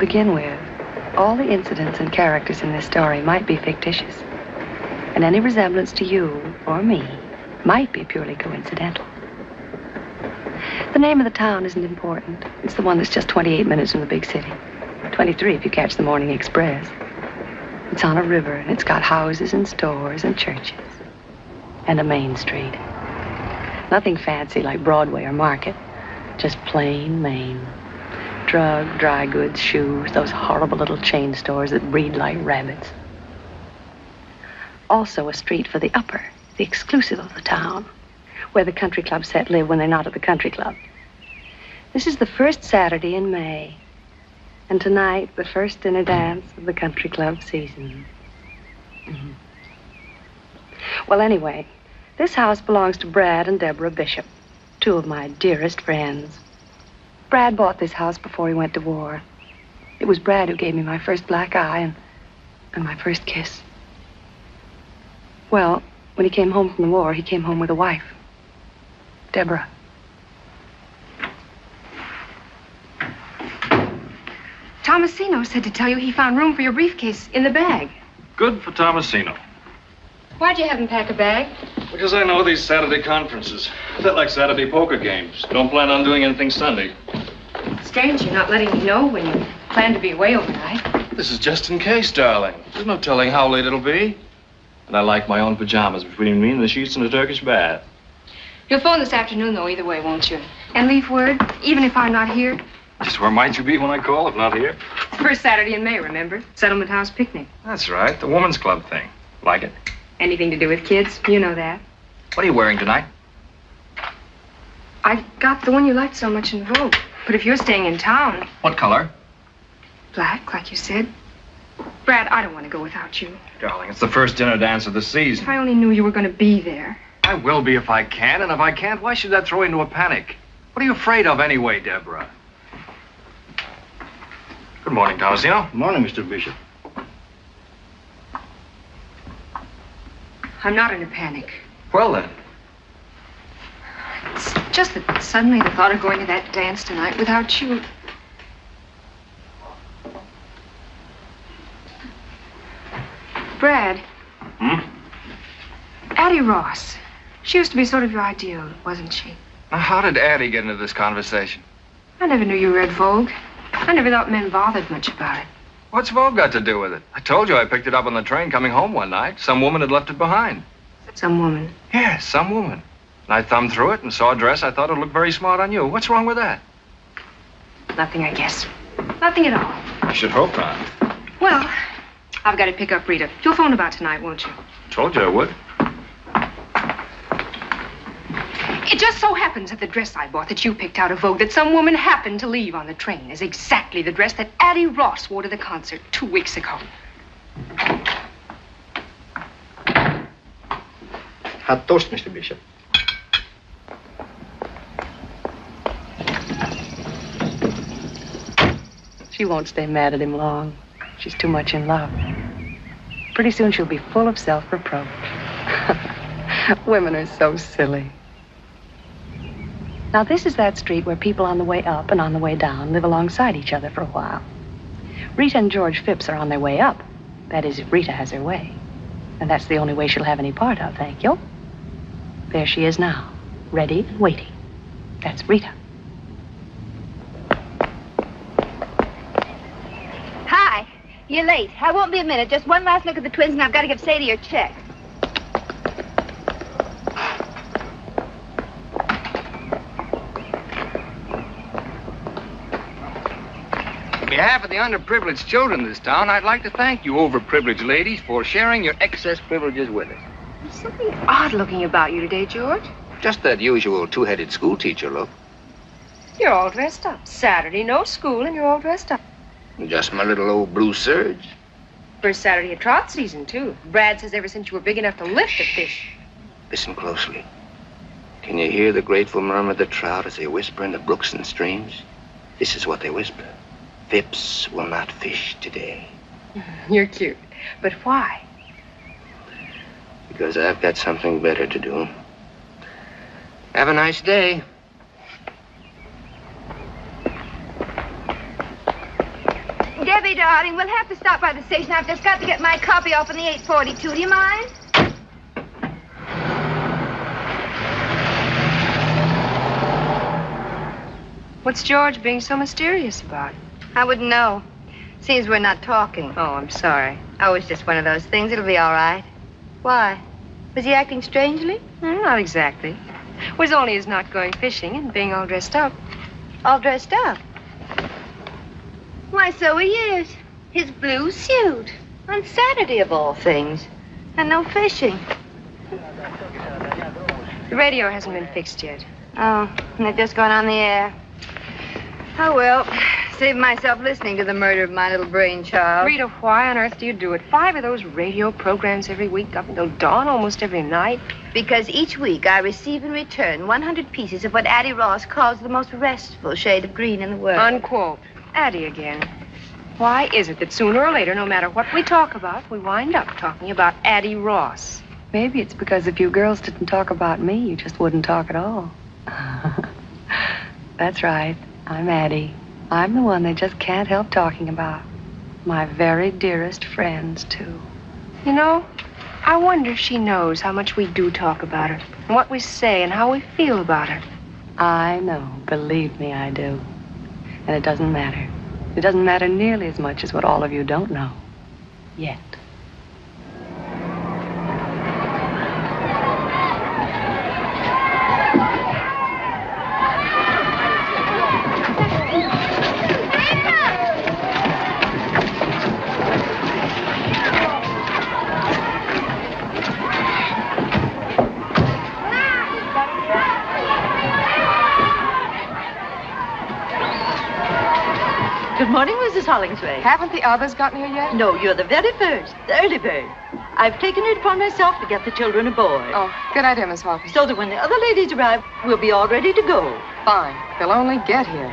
begin with, all the incidents and characters in this story might be fictitious. And any resemblance to you or me might be purely coincidental. The name of the town isn't important. It's the one that's just 28 minutes from the big city. 23 if you catch the morning express. It's on a river, and it's got houses and stores and churches. And a main street. Nothing fancy like Broadway or Market. Just plain Maine. Drug, dry goods, shoes, those horrible little chain stores that breed like rabbits. Also a street for the upper, the exclusive of the town, where the country club set live when they're not at the country club. This is the first Saturday in May, and tonight, the first dinner dance of the country club season. Mm-hmm. Well, anyway, this house belongs to Brad and Deborah Bishop, two of my dearest friends. Brad bought this house before he went to war. It was Brad who gave me my first black eye and my first kiss. Well, when he came home from the war, he came home with a wife, Deborah. Tomasino said to tell you he found room for your briefcase in the bag. Good for Tomasino. Why'd you have him pack a bag? Because I know these Saturday conferences. They're like Saturday poker games. Don't plan on doing anything Sunday. Strange you're not letting me know when you plan to be away overnight. This is just in case, darling. There's no telling how late it'll be. And I like my own pajamas between me and the sheets in a Turkish bath. You'll phone this afternoon, though, either way, won't you? And leave word, even if I'm not here? Just where might you be when I call, if not here? First Saturday in May, remember? Settlement House picnic. That's right, the woman's club thing. Like it? Anything to do with kids, you know that. What are you wearing tonight? I got the one you liked so much in Vogue. But if you're staying in town... What color? Black, like you said. Brad, I don't want to go without you. Darling, it's the first dinner dance of the season. If I only knew you were going to be there. I will be if I can, and if I can't, why should that throw you into a panic? What are you afraid of anyway, Deborah? Good morning, Tomasino. Good morning, Mr. Bishop. I'm not in a panic. Well, then. It's just that suddenly the thought of going to that dance tonight without you... Brad. Hmm? Addie Ross. She used to be sort of your ideal, wasn't she? Now, how did Addie get into this conversation? I never knew you read Vogue. I never thought men bothered much about it. What's Vogue got to do with it? I told you I picked it up on the train coming home one night. Some woman had left it behind. Some woman? Yes, some woman. And I thumbed through it and saw a dress I thought would look very smart on you. What's wrong with that? Nothing, I guess. Nothing at all. I should hope not. Well, I've got to pick up Rita. You'll phone about tonight, won't you? Told you I would. It just so happens that the dress I bought that you picked out of Vogue that some woman happened to leave on the train is exactly the dress that Addie Ross wore to the concert 2 weeks ago. Hot toast, Mr. Bishop. She won't stay mad at him long. She's too much in love. Pretty soon she'll be full of self-reproach. Women are so silly. Now, this is that street where people on the way up and on the way down live alongside each other for a while. Rita and George Phipps are on their way up. That is, if Rita has her way. And that's the only way she'll have any part of, thank you. There she is now, ready and waiting. That's Rita. Hi. You're late. I won't be a minute. Just one last look at the twins, and I've got to give Sadie her check. On behalf of the underprivileged children in this town, I'd like to thank you overprivileged ladies for sharing your excess privileges with us. There's something odd looking about you today, George. Just that usual two-headed schoolteacher look. You're all dressed up. Saturday, no school, and you're all dressed up. Just my little old blue serge. First Saturday of trot season, too. Brad says ever since you were big enough to lift a fish. Listen closely. Can you hear the grateful murmur of the trout as they whisper in the brooks and streams? This is what they whisper. Phipps will not fish today. You're cute. But why? Because I've got something better to do. Have a nice day. sorry, darling. We'll have to stop by the station. I've just got to get my copy off on the 842. Do you mind? What's George being so mysterious about? I wouldn't know. Seems we're not talking. Oh, I'm sorry. Oh, it's just one of those things. It'll be all right. Why? Was he acting strangely? Not exactly. It was only his not going fishing and being all dressed up. All dressed up? Why, so he is. His blue suit. On Saturday, of all things. And no fishing. The radio hasn't been fixed yet. Oh, and they've just gone on the air. Oh, well, save myself listening to the murder of my little brainchild. Rita, why on earth do you do it? 5 of those radio programs every week up until dawn almost every night? Because each week I receive in return 100 pieces of what Addie Ross calls the most restful shade of green in the world. Unquote. Addie again. Why is it that sooner or later, no matter what we talk about, we wind up talking about Addie Ross? Maybe it's because if you girls didn't talk about me, you just wouldn't talk at all. That's right. I'm Addie. I'm the one they just can't help talking about. My very dearest friends, too. You know, I wonder if she knows how much we do talk about her, and what we say, and how we feel about her. I know. Believe me, I do. And it doesn't matter. It doesn't matter nearly as much as what all of you don't know. Yet. Good morning, Mrs. Hollingsworth. Haven't the others gotten here yet? No, you're the very first, the early bird. I've taken it upon myself to get the children aboard. Oh, good idea, Miss Hawkins. So that when the other ladies arrive, we'll be all ready to go. Fine. They'll only get here.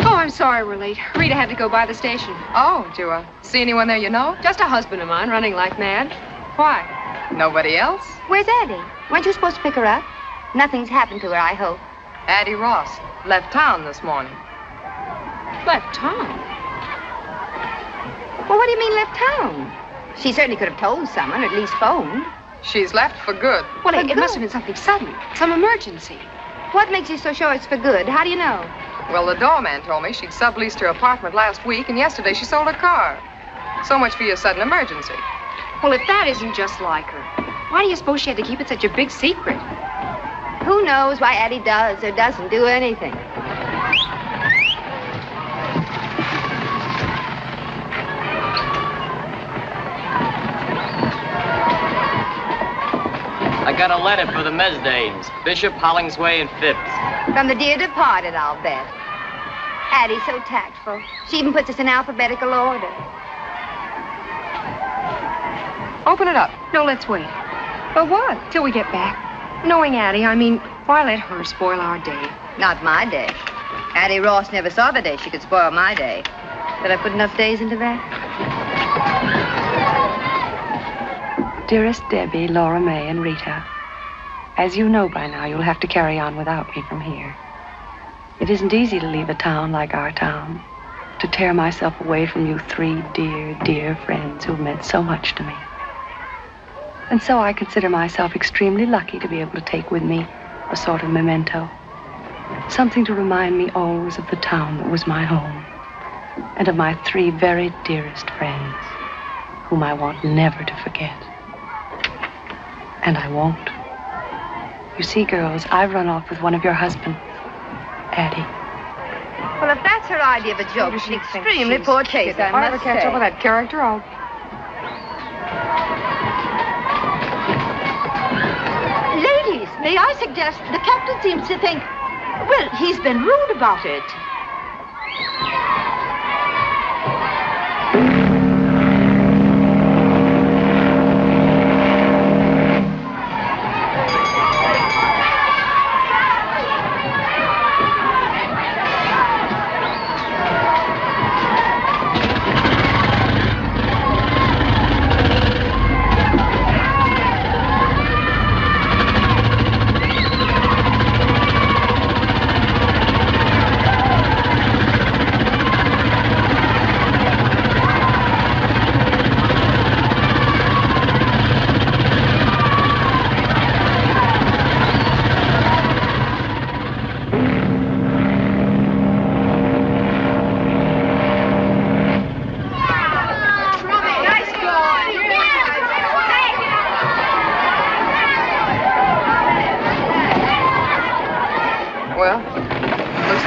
Oh, I'm sorry we're late. Rita had to go by the station. Oh, do you see anyone there you know? Just a husband of mine running like mad. Why? Nobody else? Where's Addie? Weren't you supposed to pick her up? Nothing's happened to her, I hope. Addie Ross left town this morning. Left town? Well, what do you mean left town? She certainly could have told someone, or at least phoned. She's left for good. Well, it good. must have been something sudden. Some emergency. What makes you so sure it's for good? How do you know? Well, the doorman told me she'd subleased her apartment last week, and yesterday she sold her car. So much for your sudden emergency. Well, if that isn't just like her, why do you suppose she had to keep it such a big secret? Who knows why Addie does or doesn't do anything? I got a letter for the Mesdames, Bishop, Hollingsway, and Phipps. From the dear departed, I'll bet. Addie's so tactful. She even puts us in alphabetical order. Open it up. No, let's wait. But what? Till we get back. Knowing Addie, I mean, why let her spoil our day? Not my day. Addie Ross never saw the day she could spoil my day. Did I put enough days into that? Dearest Debbie, Laura May, and Rita, as you know by now, you'll have to carry on without me from here. It isn't easy to leave a town like our town, to tear myself away from you 3 dear, dear friends who've meant so much to me. And so I consider myself extremely lucky to be able to take with me a sort of memento, something to remind me always of the town that was my home, and of my 3 very dearest friends, whom I want never to forget. And I won't. You see, girls, I've run off with one of your husbands, Addie. Well, if that's her idea of a joke, she's extremely poor taste, I If I ever must catch say. up with that character, I'll... Ladies, may I suggest the captain seems to think, well, he's been rude about it.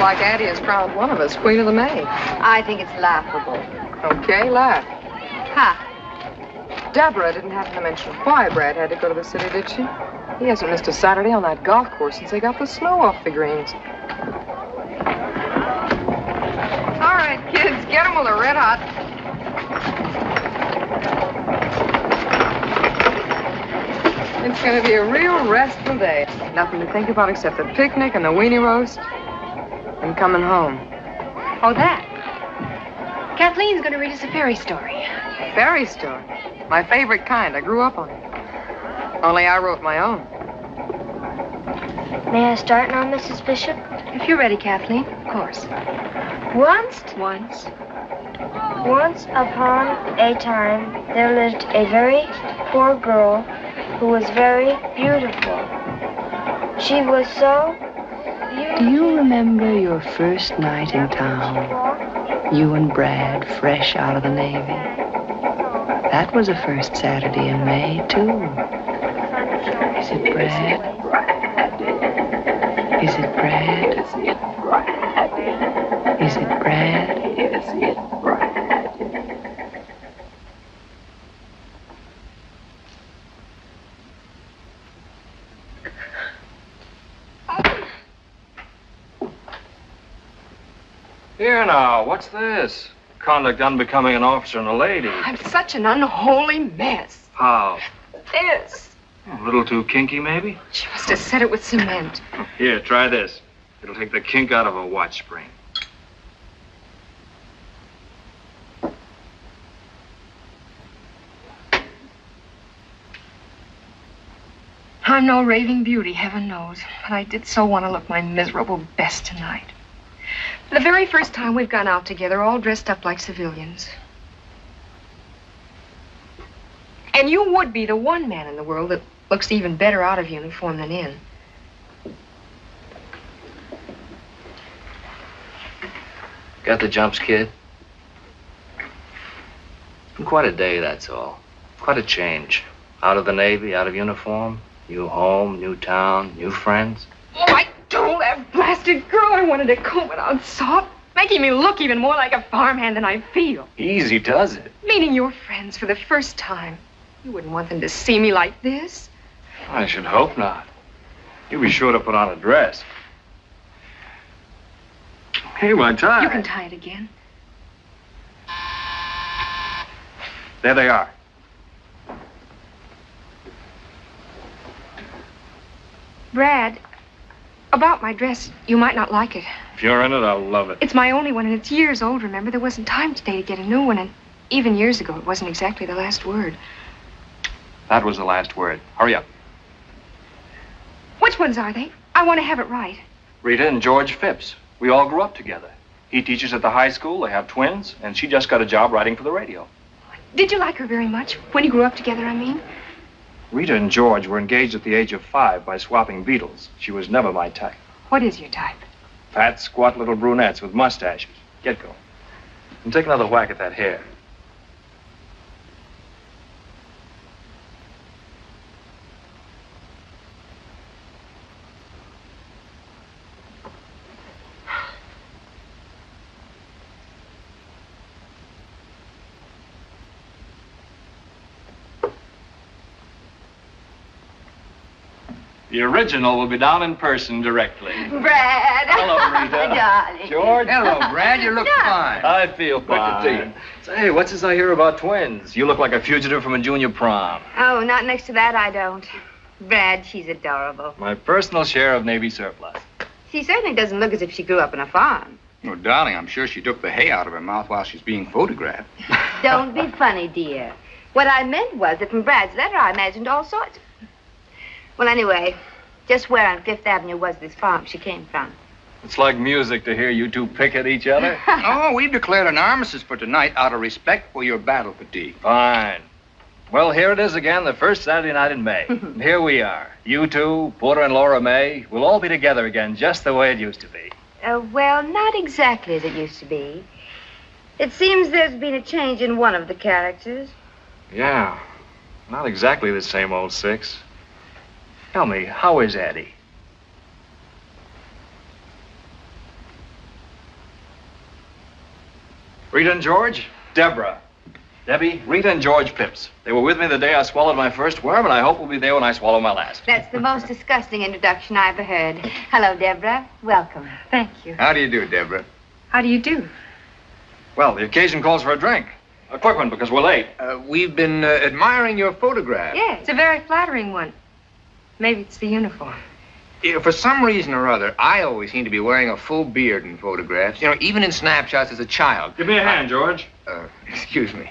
like Addie has crowned one of us Queen of the May. I think it's laughable. Okay, laugh. Ha! Deborah didn't happen to mention why Brad had to go to the city, did she? He hasn't missed a Saturday on that golf course since they got the snow off the greens. All right, kids, get them while they're red hot. It's going to be a real restful day. Nothing to think about except the picnic and the weenie roast and coming home. Oh, that. Kathleen's going to read us a fairy story. Fairy story. My favorite kind. I grew up on it. Only I wrote my own. May I start now, Mrs. Bishop? If you're ready, Kathleen, of course. Once upon a time, there lived a very poor girl who was very beautiful. She was so beautiful. Do you remember your first night in town? You and Brad, fresh out of the Navy. That was a first Saturday in May, too. Is it Brad? Is it Brad? Is it Brad? Is it Brad? Here now, what's this? Conduct unbecoming an officer and a lady. I'm such an unholy mess. How? This. A little too kinky, maybe? She must have set it with cement. Here, try this. It'll take the kink out of a watch spring. I'm no raving beauty, heaven knows, but I did so want to look my miserable best tonight. The very first time we've gone out together, all dressed up like civilians. And you would be the one man in the world that looks even better out of uniform than in. Got the jumps, kid? It's been quite a day, that's all. Quite a change. Out of the Navy, out of uniform, new home, new town, new friends. Oh, I told that blasted girl I wanted to comb it out soft, making me look even more like a farmhand than I feel. Easy does it. Meeting your friends for the first time. You wouldn't want them to see me like this. I should hope not. You'll be sure to put on a dress. Hey, my tie. You can tie it again. There they are. Brad, about my dress, you might not like it. If you're in it, I'll love it. It's my only one, and it's years old, remember? There wasn't time today to get a new one, and even years ago, it wasn't exactly the last word. That was the last word. Hurry up. Which ones are they? I want to have it right. Rita and George Phipps. We all grew up together. He teaches at the high school. They have twins, and she just got a job writing for the radio. Did you like her very much? When you grew up together, I mean? Rita and George were engaged at the age of 5 by swapping beetles. She was never my type. What is your type? Fat, squat little brunettes with mustaches. Get going. And take another whack at that hair. The original will be down in person directly. Brad. Hello, Rita. Darling. George. Hello, Brad. You look fine. I feel fine. Good to see you. Say, what's this I hear about twins? You look like a fugitive from a junior prom. Oh, not next to that, I don't. Brad, she's adorable. My personal share of Navy surplus. She certainly doesn't look as if she grew up on a farm. Oh, darling, I'm sure she took the hay out of her mouth while she's being photographed. Don't be funny, dear. What I meant was that from Brad's letter, I imagined all sorts. Well, anyway, just where on Fifth Avenue was this farm she came from? It's like music to hear you two pick at each other. Oh, we've declared an armistice for tonight out of respect for your battle fatigue. Fine. Well, here it is again, the first Saturday night in May. And here we are. You two, Porter and Laura May, we'll all be together again just the way it used to be. Well, not exactly as it used to be. It seems there's been a change in one of the characters. Yeah, not exactly the same old six. Tell me, how is Addie? Rita and George, Deborah. Debbie, Rita and George Pips. They were with me the day I swallowed my first worm, and I hope will be there when I swallow my last. That's the most disgusting introduction I ever heard. Hello, Deborah. Welcome. Thank you. How do you do, Deborah? How do you do? Well, the occasion calls for a drink. A quick one, because we're late. We've been admiring your photograph. Yeah, it's a very flattering one. Maybe it's the uniform. Yeah, for some reason or other, I always seem to be wearing a full beard in photographs. You know, even in snapshots as a child. Give me a hand, George. Excuse me.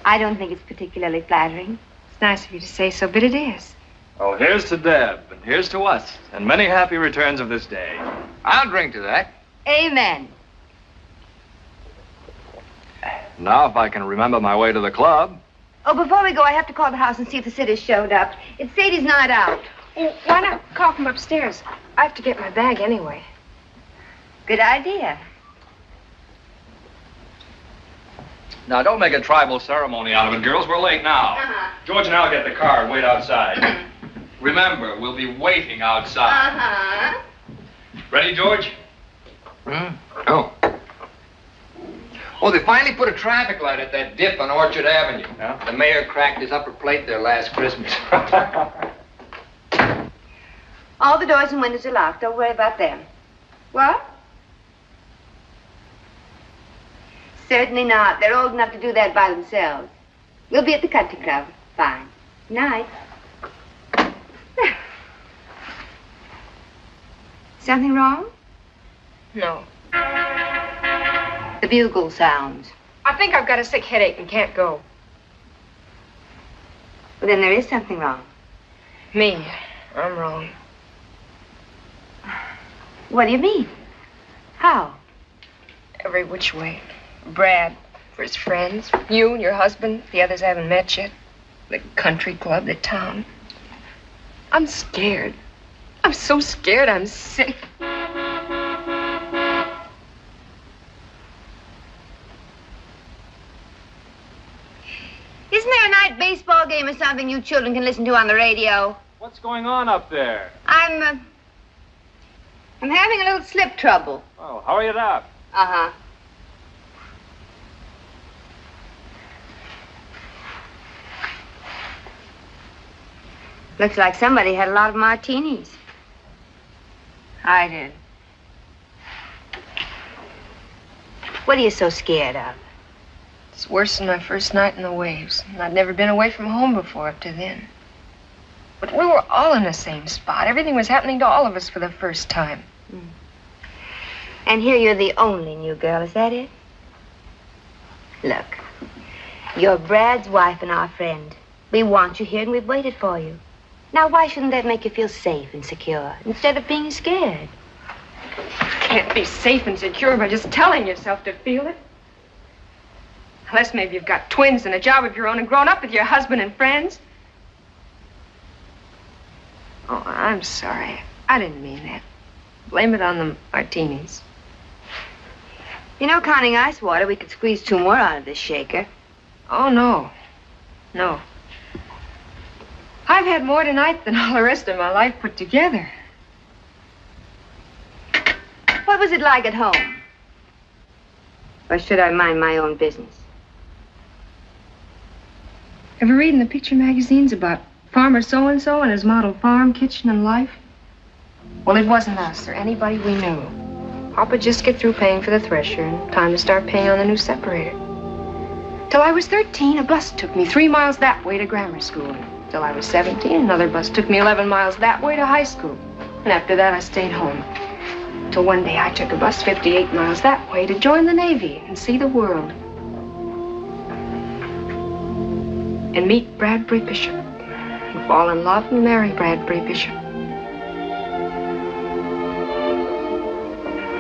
I don't think it's particularly flattering. It's nice of you to say so, but it is. Well, here's to Deb, and here's to us, and many happy returns of this day. I'll drink to that. Amen. Now, if I can remember my way to the club. Oh, before we go, I have to call the house and see if the sitters showed up. It's Sadie's night out. Well, why not call from upstairs? I have to get my bag anyway. Good idea. Now, don't make a tribal ceremony out of it, girls. We're late now. George and I'll get the car and wait outside. Remember, we'll be waiting outside. Ready, George? Oh. Oh, they finally put a traffic light at that dip on Orchard Avenue. Yeah? The mayor cracked his upper plate there last Christmas. All the doors and windows are locked. Don't worry about them. What? Certainly not. They're old enough to do that by themselves. We'll be at the country club. Fine. Night. Something wrong? No. The bugle sounds. I think I've got a sick headache and can't go. Well, then there is something wrong. Me. I'm wrong. What do you mean? How? Every which way. Brad, for his friends. You and your husband. The others I haven't met yet. The country club, the town. I'm scared. I'm so scared I'm sick. Isn't there a night baseball game or something you children can listen to on the radio? What's going on up there? I'm having a little slip trouble. Oh, hurry it up. Uh-huh. Looks like somebody had a lot of martinis. I did. What are you so scared of? It's worse than my first night in the waves. And I'd never been away from home before up to then. But we were all in the same spot. Everything was happening to all of us for the first time. And here you're the only new girl, is that it? Look, you're Brad's wife and our friend. We want you here and we've waited for you. Now, why shouldn't that make you feel safe and secure instead of being scared? Can't be safe and secure by just telling yourself to feel it. Unless maybe you've got twins and a job of your own and grown up with your husband and friends. Oh, I'm sorry. I didn't mean that. Blame it on the martinis. You know, counting ice water, we could squeeze 2 more out of this shaker. Oh, no. No. I've had more tonight than all the rest of my life put together. What was it like at home? Or should I mind my own business? Ever read in the picture magazines about Farmer so-and-so and his model farm, kitchen, and life? Well, it wasn't us or anybody we knew. Papa'd just get through paying for the thresher and time to start paying on the new separator. Till I was 13, a bus took me 3 miles that way to grammar school. Till I was 17, another bus took me 11 miles that way to high school. And after that, I stayed home. Till one day I took a bus 58 miles that way to join the Navy and see the world. And meet Bradbury Bishop. And fall in love and marry Bradbury Bishop.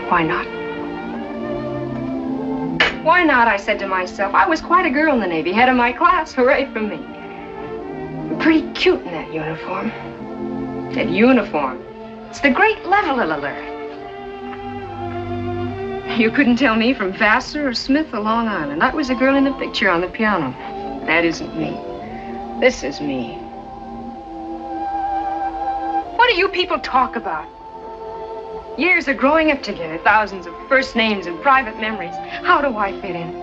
Why not? Why not, I said to myself. I was quite a girl in the Navy, head of my class. Hooray for me. Pretty cute in that uniform. That uniform. It's the great leveler. You couldn't tell me from Vassar or Smith or Long Island. I was a girl in the picture on the piano. That isn't me. This is me. What do you people talk about? Years of growing up together, thousands of first names and private memories. How do I fit in?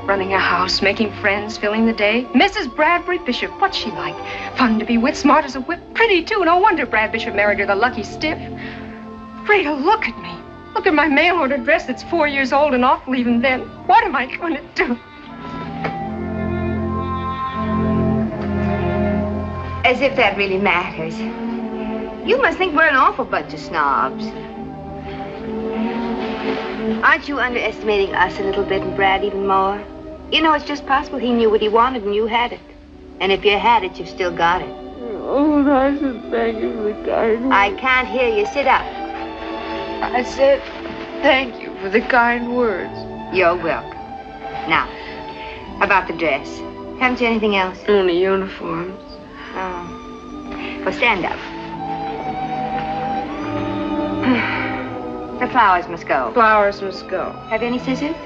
Running a house, making friends, filling the day. Mrs. Bradbury Bishop, what's she like? Fun to be with, smart as a whip, pretty too. No wonder Brad Bishop married her, the lucky stiff. Freda, look at me. Look at my mail order dress that's 4 years old and awful even then. What am I going to do? As if that really matters. You must think we're an awful bunch of snobs. Aren't you underestimating us a little bit and Brad even more? You know, it's just possible he knew what he wanted and you had it. And if you had it, you've still got it. Oh, I should thank you for the kind words. I can't hear you. Sit up. I said thank you for the kind words. You're welcome. Now, about the dress. Haven't you anything else? Only uniforms. Oh. Well, stand up. The flowers must go. Flowers must go. Have you any scissors?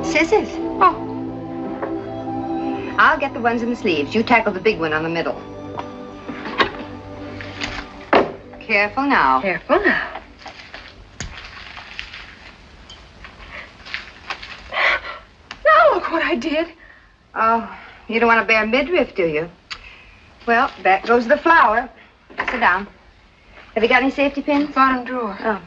Scissors? Oh. I'll get the ones in the sleeves. You tackle the big one on the middle. Careful now. Careful now. Now look what I did. Oh, you don't want to bear midriff, do you? Well, back goes the flower. Sit down. Have you got any safety pins? Bottom drawer. Oh.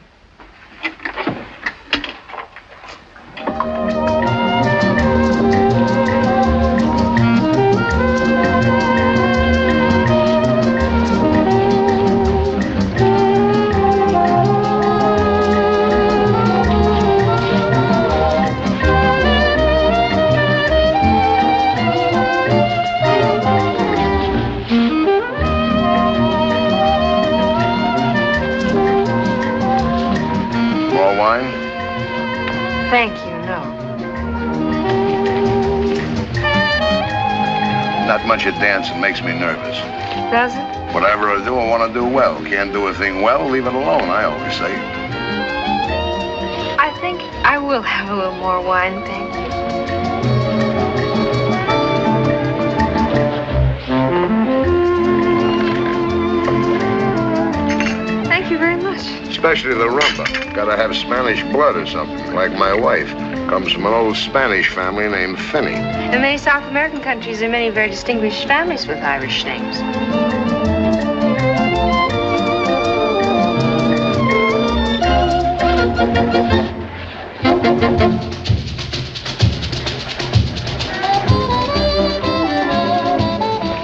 Thank you, no. Not much at dancing makes me nervous. Does it? Whatever I do, I want to do well. Can't do a thing well, leave it alone, I always say. I think I will have a little more wine, thank you. Thank you very much. Especially the rumba. Gotta have Spanish blood or something, like my wife. Comes from an old Spanish family named Finney. In many South American countries, there are many very distinguished families with Irish names.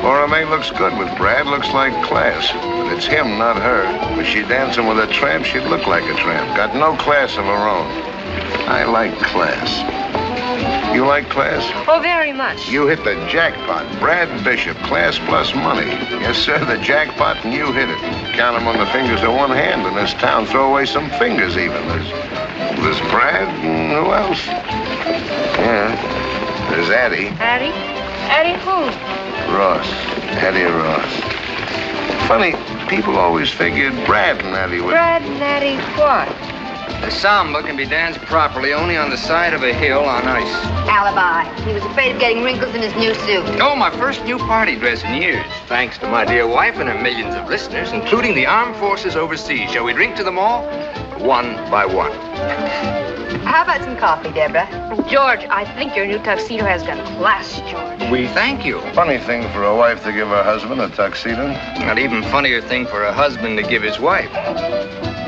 Laura May looks good with Brad, looks like class. But it's him, not her. Was she dancing with a tramp, she'd look like a tramp. Got no class of her own. I like class. You like class? Oh, very much. You hit the jackpot. Brad Bishop, class plus money. Yes, sir, the jackpot, and you hit it. Count them on the fingers of one hand in this town. Throw away some fingers, even. There's Brad, and who else? Yeah, there's Addie. Addie? Addie who? Ross. Addie Ross. Funny, people always figured Brad and Addie would... Brad and Addie what? The samba can be danced properly only on the side of a hill on ice. Alibi. He was afraid of getting wrinkles in his new suit. No, my first new party dress in years. Thanks to my dear wife and her millions of listeners, including the armed forces overseas. Shall we drink to them all? One by one. How about some coffee, Deborah? George, I think your new tuxedo has got class, George. We thank you. Funny thing for a wife to give her husband a tuxedo. Not even funnier thing for a husband to give his wife.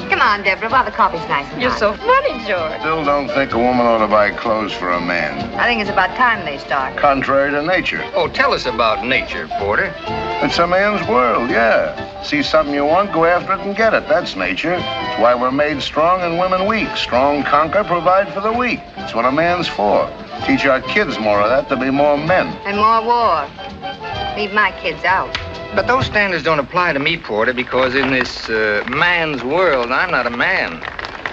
Come on, Deborah, while the coffee's nice and You're hot. so funny, George. Still don't think a woman ought to buy clothes for a man. I think it's about time they start. Contrary to nature. Oh, tell us about nature, Porter. It's a man's world, yeah. See something you want, go after it and get it. That's nature. It's why we're made strong and women weak. Strong conquer, provide for the weak. That's what a man's for. Teach our kids more of that to be more men. And more war. Leave my kids out. But those standards don't apply to me, Porter, because in this man's world, I'm not a man.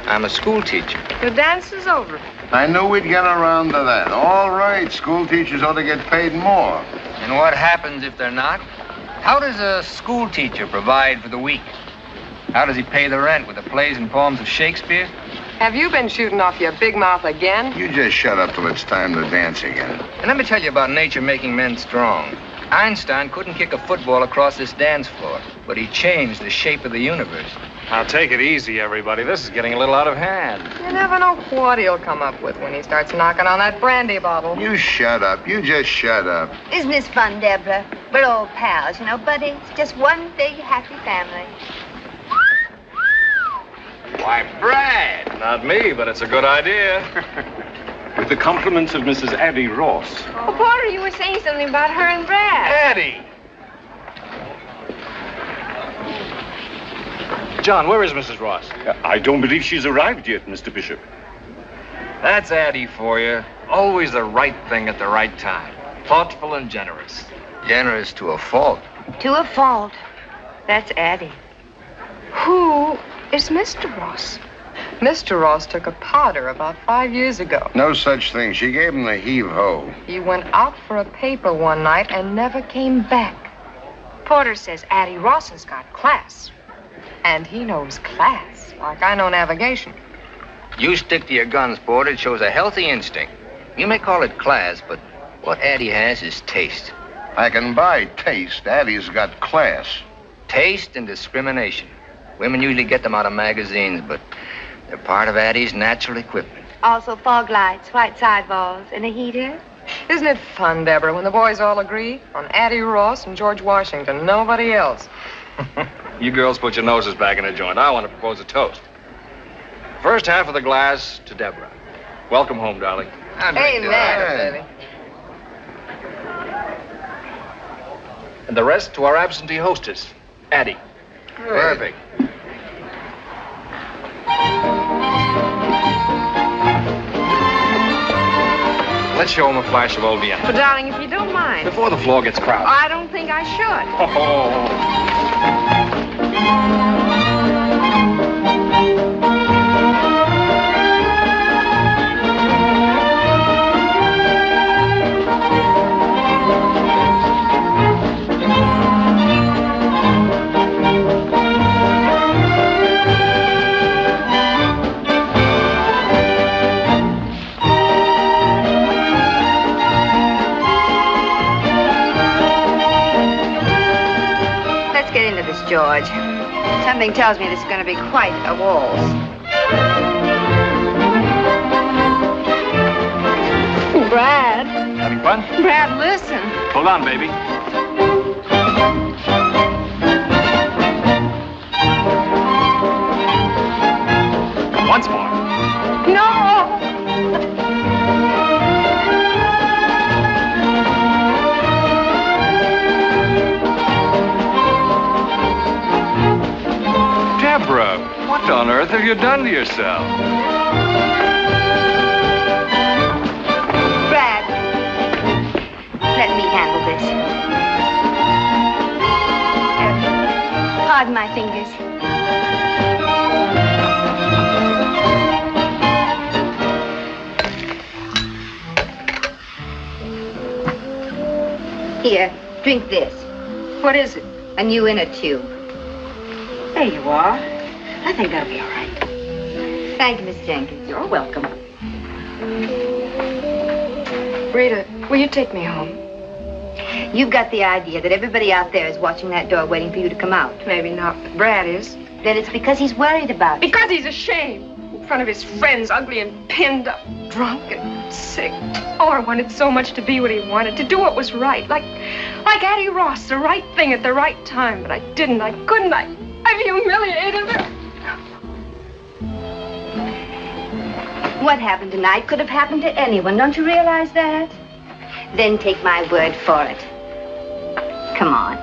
I'm a school teacher. Your dance is over. I knew we'd get around to that. All right, school teachers ought to get paid more. And what happens if they're not? How does a school teacher provide for the weak? How does he pay the rent? With the plays and poems of Shakespeare? Have you been shooting off your big mouth again? You just shut up till it's time to dance again. And let me tell you about nature making men strong. Einstein couldn't kick a football across this dance floor, but he changed the shape of the universe. Now, take it easy, everybody. This is getting a little out of hand. You never know what he'll come up with when he starts knocking on that brandy bottle. You shut up. You just shut up. Isn't this fun, Deborah? We're old pals, you know, buddies. Just one big happy family. Why, Brad! Not me, but it's a good idea. With the compliments of Mrs. Addie Ross. Oh, Porter, you were saying something about her and Brad. Addie! John, where is Mrs. Ross? I don't believe she's arrived yet, Mr. Bishop. That's Addie for you. Always the right thing at the right time. Thoughtful and generous. Generous to a fault. To a fault. That's Addie. Who is Mr. Ross? Mr. Ross took a powder about 5 years ago. No such thing. She gave him the heave-ho. He went out for a paper one night and never came back. Porter says Addie Ross has got class. And he knows class, like I know navigation. You stick to your guns, Porter. It shows a healthy instinct. You may call it class, but what Addie has is taste. I can buy taste. Addie's got class. Taste and discrimination. Women usually get them out of magazines, but they're part of Addie's natural equipment. Also fog lights, white sidewalls, and a heater. Isn't it fun, Deborah, when the boys all agree on Addie Ross and George Washington, nobody else? You girls put your noses back in the joint. I want to propose a toast. First half of the glass to Deborah. Welcome home, darling. Amen, baby. And the rest to our absentee hostess, Addie. Perfect. Let's show him a flash of old Vienna. But, darling, if you don't mind. Before the floor gets crowded. I don't think I should. George. Something tells me this is going to be quite a waltz. Brad. Having fun? Brad, listen. Hold on, baby. Once more. No! Deborah, what on earth have you done to yourself? Brad, let me handle this. Pardon my fingers. Here, drink this. What is it? A new inner tube. There you are. I think that'll be all right. Thank you, Miss Jenkins. You're welcome. Rita, will you take me home? You've got the idea that everybody out there is watching that door waiting for you to come out. Maybe not, but Brad is. Then it's because he's worried about you. Because he's ashamed. In front of his friends, ugly and pinned up, drunk and sick. Oh, I wanted so much to be what he wanted, to do what was right. Like Addie Ross, the right thing at the right time. But I didn't, I couldn't, I've humiliated her. What happened tonight could have happened to anyone. Don't you realize that? Then take my word for it. Come on.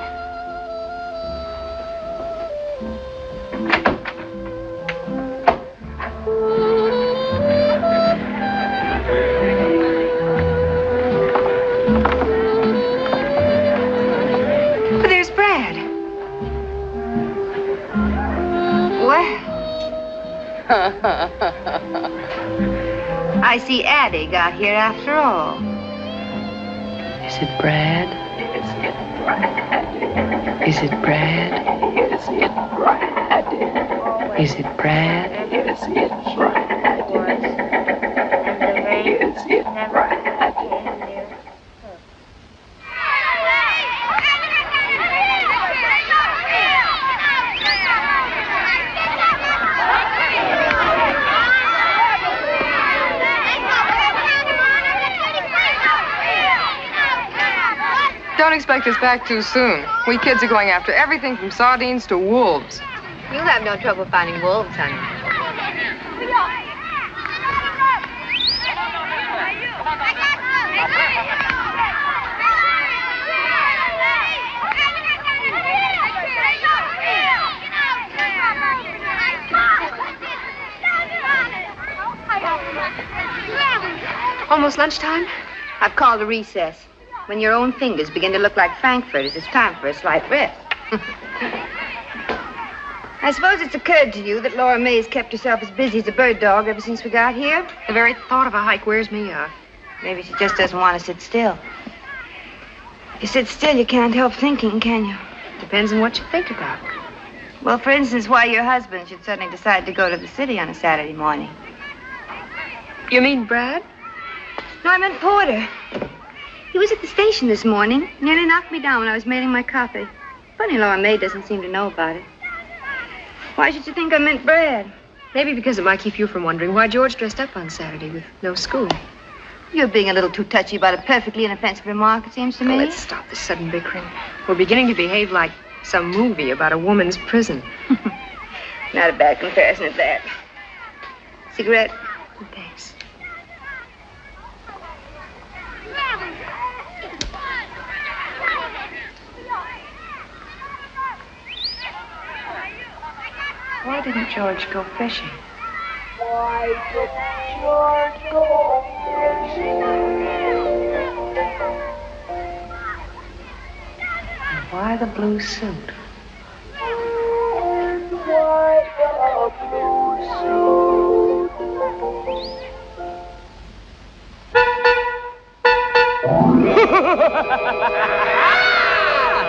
But there's Brad. Well. I see Addie got here after all. Is it Brad? Is it Brad? Is it Brad? Is it Brad? Is it Brad? Is it Brad? Don't expect us back too soon. We kids are going after everything from sardines to wolves. You'll have no trouble finding wolves, honey. Almost lunchtime? I've called a recess. When your own fingers begin to look like frankfurters, it's time for a slight rest. I suppose it's occurred to you that Laura May's kept herself as busy as a bird dog ever since we got here. The very thought of a hike wears me out. Maybe she just doesn't want to sit still. If you sit still, you can't help thinking, can you? Depends on what you think about. Well, for instance, why your husband should suddenly decide to go to the city on a Saturday morning. You mean Brad? No, I meant Porter. He was at the station this morning. Nearly knocked me down when I was mailing my copy. Funny Laura May doesn't seem to know about it. Why should you think I meant Brad? Maybe because it might keep you from wondering why George dressed up on Saturday with no school. You're being a little too touchy about a perfectly inoffensive remark, it seems to me. Oh, let's stop this sudden bickering. We're beginning to behave like some movie about a woman's prison. Not a bad comparison at that. Cigarette? Thanks. Why didn't George go fishing? Why didn't George go fishing? And why the blue suit? Why the blue suit?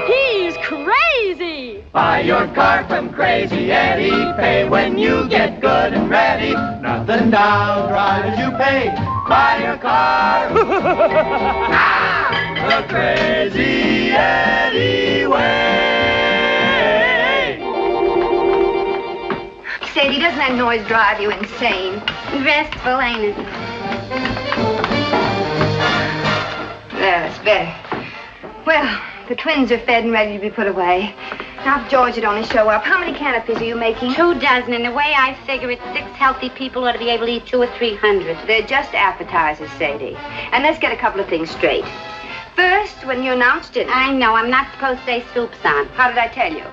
He's crazy! Buy your car from Crazy Eddie. Pay when you get good and ready. Nothing down, drive as you pay. Buy your car the Crazy Eddie way. Sadie, doesn't that noise drive you insane? Restful, ain't it? There, that's better. Well, the twins are fed and ready to be put away. Now, if George would only show up, how many canopies are you making? 2 dozen, and the way I figure it, 6 healthy people ought to be able to eat 200 or 300. They're just appetizers, Sadie. And let's get a couple of things straight. First, when you announced dinner. I know, I'm not supposed to say soup's on. How did I tell you?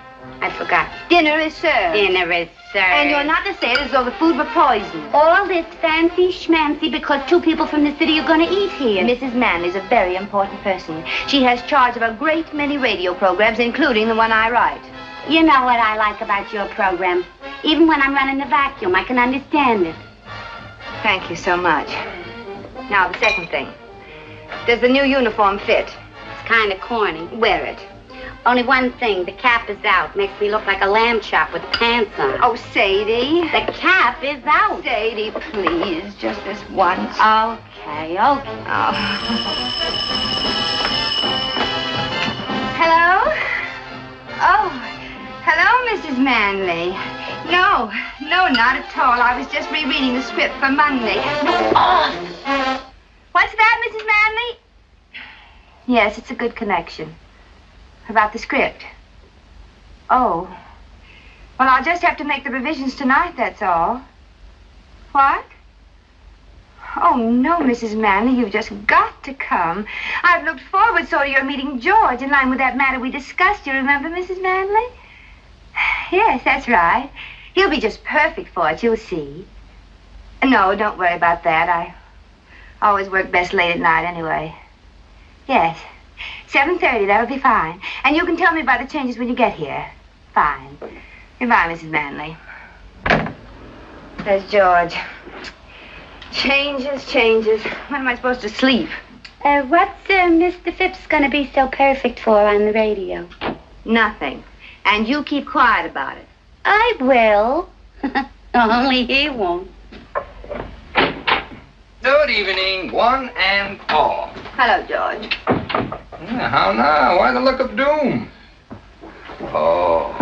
I forgot. Dinner is served. Dinner is served. And you're not to say it as though the food were poisoned. All this fancy schmancy because 2 people from the city are going to eat here. Mrs. Manley's a very important person. She has charge of a great many radio programs, including the one I write. You know what I like about your program. Even when I'm running the vacuum, I can understand it. Thank you so much. Now, the second thing. Does the new uniform fit? It's kind of corny. Wear it. Only one thing, the cap is out. Makes me look like a lamb chop with pants on. Oh, Sadie. The cap is out. Sadie, please, just this once. Okay. Oh. Hello? Oh, hello, Mrs. Manley. No, not at all. I was just rereading the script for Monday. Oh. What's that, Mrs. Manley? Yes, it's a good connection. About the script. Oh. Well, I'll just have to make the revisions tonight, that's all. What? Oh, no, Mrs. Manley, you've just got to come. I've looked forward so to your meeting George in line with that matter we discussed. You remember, Mrs. Manley? Yes, that's right. He'll be just perfect for it, you'll see. No, don't worry about that. I always work best late at night anyway. Yes. 7:30, that'll be fine. And you can tell me about the changes when you get here. Fine. Goodbye, Mrs. Manley. There's George. Changes. When am I supposed to sleep? What's Mr. Phipps going to be so perfect for on the radio? Nothing. And you keep quiet about it. I will. Only he won't. Good evening, one and all. Hello, George. Yeah, how now? Why the look of doom? Oh.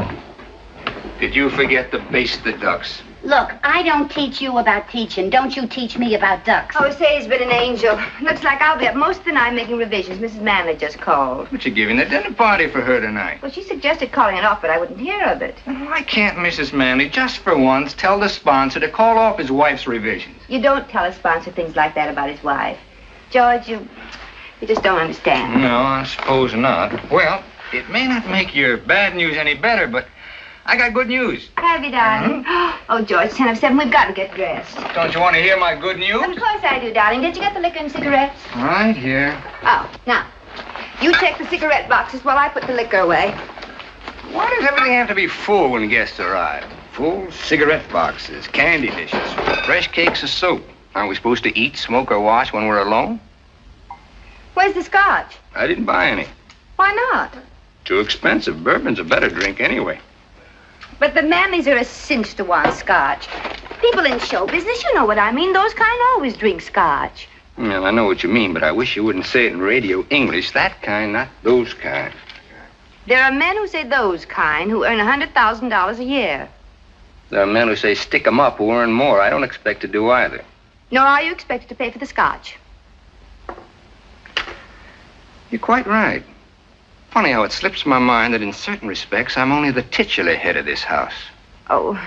Did you forget to baste the ducks? Look, I don't teach you about teaching. Don't you teach me about ducks. Oh, Sadie's been an angel. Looks like I'll be up most of the night making revisions. Mrs. Manley just called. But you're giving a dinner party for her tonight. Well, she suggested calling it off, but I wouldn't hear of it. Why can't Mrs. Manley, just for once, tell the sponsor to call off his wife's revisions? You don't tell a sponsor things like that about his wife. George, you just don't understand. No, I suppose not. Well, it may not make your bad news any better, but I got good news. Have you, darling? Oh, George, 10 of 7. We've got to get dressed. Don't you want to hear my good news? Of course I do, darling. Did you get the liquor and cigarettes? Right here. Oh, now, you take the cigarette boxes while I put the liquor away. Why does everything have to be full when guests arrive? Full cigarette boxes, candy dishes, fresh cakes of soap. Aren't we supposed to eat, smoke, or wash when we're alone? Where's the scotch? I didn't buy any. Why not? Too expensive. Bourbon's a better drink anyway. But the Manleys are a cinch to want scotch. People in show business, you know what I mean. Those kind always drink scotch. Well, I know what you mean, but I wish you wouldn't say it in radio English. That kind, not those kind. There are men who say those kind who earn $100,000 a year. There are men who say stick 'em up who earn more. I don't expect to do either. Nor are you expected to pay for the scotch. You're quite right. Funny how it slips my mind that in certain respects, I'm only the titular head of this house. Oh,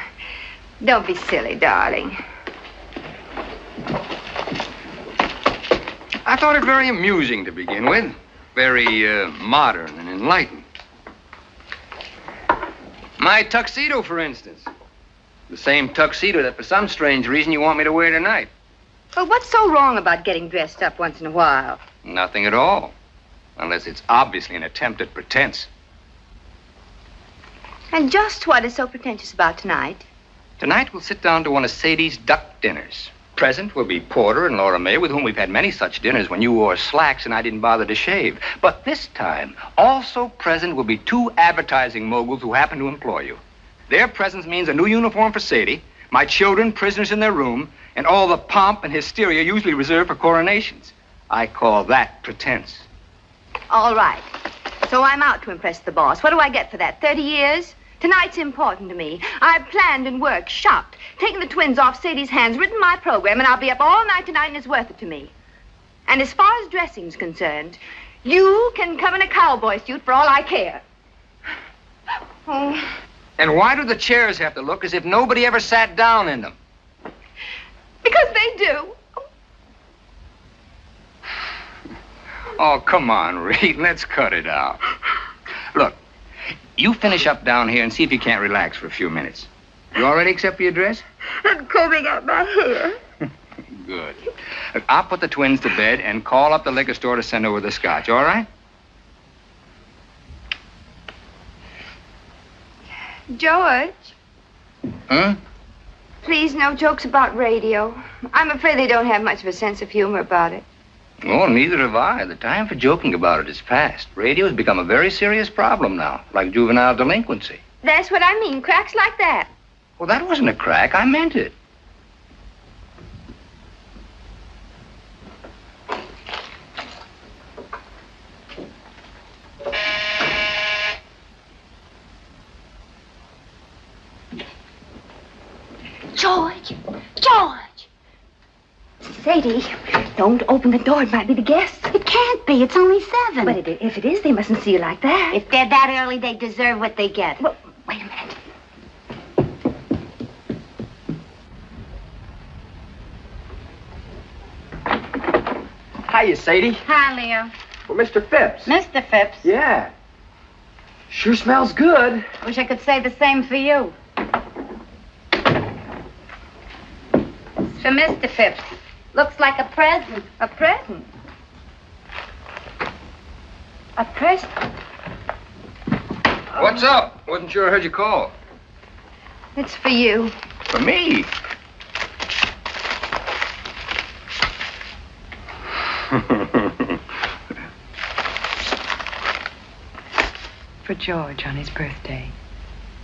don't be silly, darling. I thought it very amusing to begin with. Very modern and enlightened. My tuxedo, for instance. The same tuxedo that for some strange reason you want me to wear tonight. Well, what's so wrong about getting dressed up once in a while? Nothing at all. Unless it's obviously an attempt at pretense. And just what is so pretentious about tonight? Tonight we'll sit down to one of Sadie's duck dinners. Present will be Porter and Laura May, with whom we've had many such dinners when you wore slacks and I didn't bother to shave. But this time, also present will be 2 advertising moguls who happen to employ you. Their presence means a new uniform for Sadie, my children prisoners in their room, and all the pomp and hysteria usually reserved for coronations. I call that pretense. All right. So I'm out to impress the boss. What do I get for that? 30 years? Tonight's important to me. I've planned and worked, shopped, taken the twins off Sadie's hands, written my program, and I'll be up all night tonight, and it's worth it to me. And as far as dressing's concerned, you can come in a cowboy suit for all I care. Oh. And why do the chairs have to look as if nobody ever sat down in them? Because they do. Oh, come on, Reed. Let's cut it out. Look, you finish up down here and see if you can't relax for a few minutes. You all ready except for your dress? I'm combing out my hair. Good. Look, I'll put the twins to bed and call up the liquor store to send over the scotch, all right? George. Huh? Please, no jokes about radio. I'm afraid they don't have much of a sense of humor about it. Oh, neither have I. The time for joking about it is past. Radio has become a very serious problem now, like juvenile delinquency. That's what I mean, cracks like that. Well, that wasn't a crack. I meant it. George! George! Sadie, don't open the door. It might be the guests. It can't be. It's only 7. But if it is, they mustn't see you like that. If they're that early, they deserve what they get. Well, wait a minute. Hiya, Sadie. Hi, Leo. Well, Mr. Phipps. Mr. Phipps. Yeah. Sure smells good. Wish I could say the same for you. It's for Mr. Phipps. Looks like a present. A present? A present? What's up? Wasn't sure I heard you call. It's for you. For me? For George on his birthday.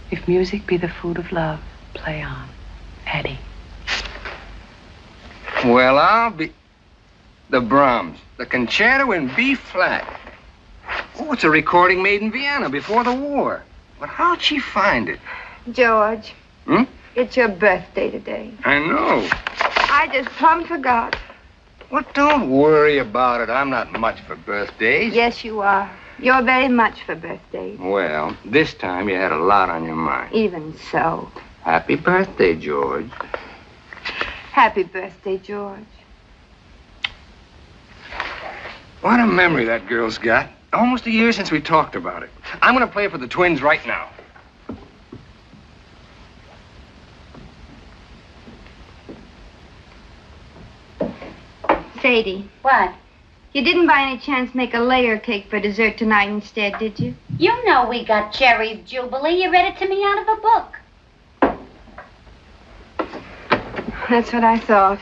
If music be the food of love, play on. Addie. Well, I'll be... The Brahms. The concerto in B flat. Oh, it's a recording made in Vienna before the war. But how'd she find it? George. Hmm? It's your birthday today. I know. I just plumb forgot. Well, don't worry about it. I'm not much for birthdays. Yes, you are. You're very much for birthdays. Well, this time you had a lot on your mind. Even so. Happy birthday, George. Happy birthday, George. What a memory that girl's got. Almost a year since we talked about it. I'm going to play for the Twins right now. Sadie. What? You didn't by any chance make a layer cake for dessert tonight instead, did you? You know we got Cherry's Jubilee. You read it to me out of a book. That's what I thought.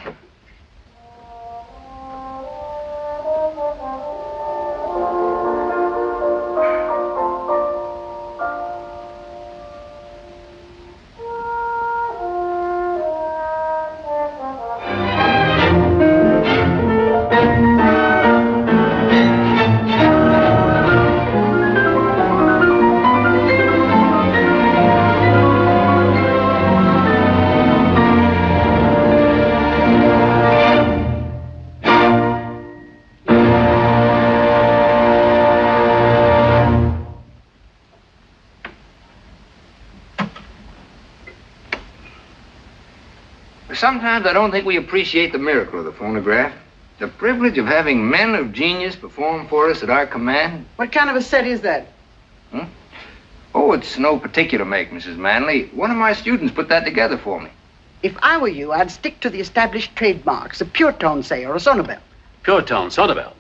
Sometimes I don't think we appreciate the miracle of the phonograph. The privilege of having men of genius perform for us at our command. What kind of a set is that? Oh, it's no particular make, Mrs. Manley. One of my students put that together for me. If I were you, I'd stick to the established trademarks, a pure tone, say, or a sonobel. Pure tone, sonobel.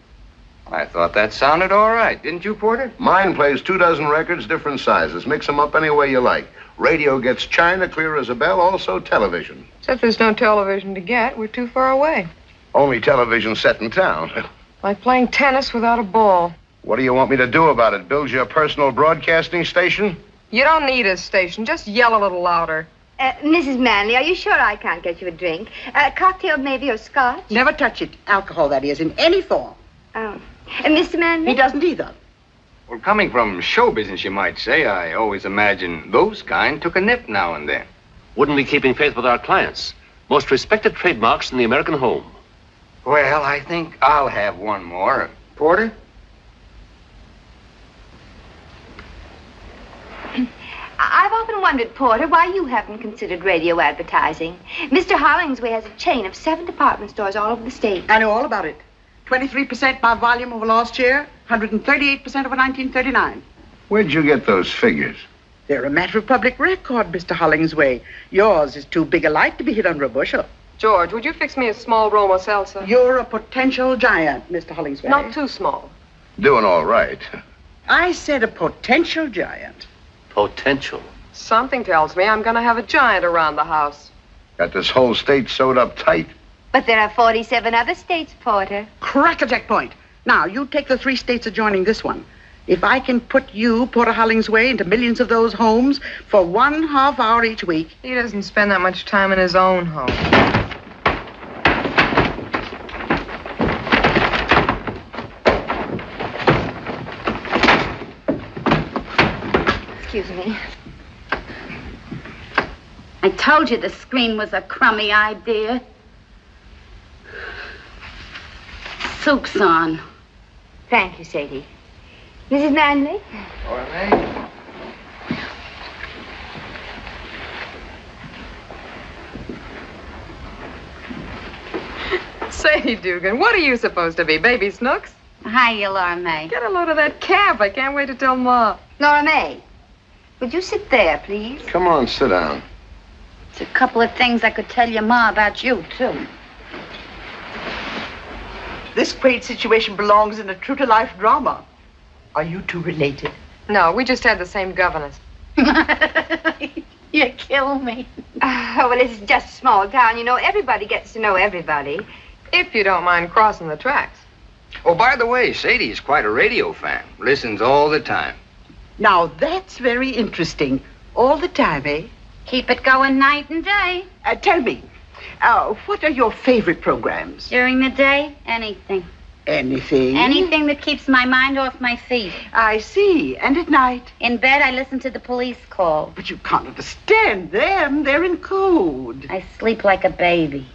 I thought that sounded all right. Didn't you, Porter? Mine plays 24 records, different sizes. Mix them up any way you like. Radio gets china, clear as a bell, also television. Except there's no television to get. We're too far away. Only television set in town. Like playing tennis without a ball. What do you want me to do about it? Build you a personal broadcasting station? You don't need a station. Just yell a little louder. Mrs. Manley, are you sure I can't get you a drink? A cocktail maybe or scotch? Never touch it. Alcohol, that is, in any form. Oh. And Mr. Manley? He doesn't either. Well, coming from show business, you might say, I always imagine those kind took a nip now and then. Wouldn't we keep in faith with our clients? Most respected trademarks in the American home. Well, I think I'll have one more. Porter? I've often wondered, Porter, why you haven't considered radio advertising. Mr. Hollingsway has a chain of 7 department stores all over the state. I know all about it. 23% by volume over last year, 138% over 1939. Where'd you get those figures? They're a matter of public record, Mr. Hollingsway. Yours is too big a light to be hid under a bushel. George, would you fix me a small Roma salsa? You're a potential giant, Mr. Hollingsway. Not too small. Doing all right. I said a potential giant. Potential. Something tells me I'm going to have a giant around the house. Got this whole state sewed up tight. But there are 47 other states, Porter. Crackerjack point. Now, you take the 3 states adjoining this one. If I can put you, Porter Hollingsway, into millions of those homes for 1/2 hour each week. He doesn't spend that much time in his own home. Excuse me. I told you the screen was a crummy idea. Soup's on. Thank you, Sadie. Mrs. Manley? All right. Sadie Dugan, what are you supposed to be, Baby Snooks? Hiya, Laura May. Get a load of that calf. I can't wait to tell Ma. Laura May, would you sit there, please? Come on, sit down. There's a couple of things I could tell your Ma about you, too. This great situation belongs in a true-to-life drama. Are you two related? No, we just had the same governess. You kill me. Oh, well, it's just a small town. You know, everybody gets to know everybody. If you don't mind crossing the tracks. Oh, by the way, Sadie is quite a radio fan. Listens all the time. Now, that's very interesting. All the time, eh? Keep it going night and day. Tell me, what are your favorite programs? During the day, anything. Anything? Anything that keeps my mind off my feet. I see. And at night? In bed, I listen to the police call. But you can't understand them. They're in code. I sleep like a baby.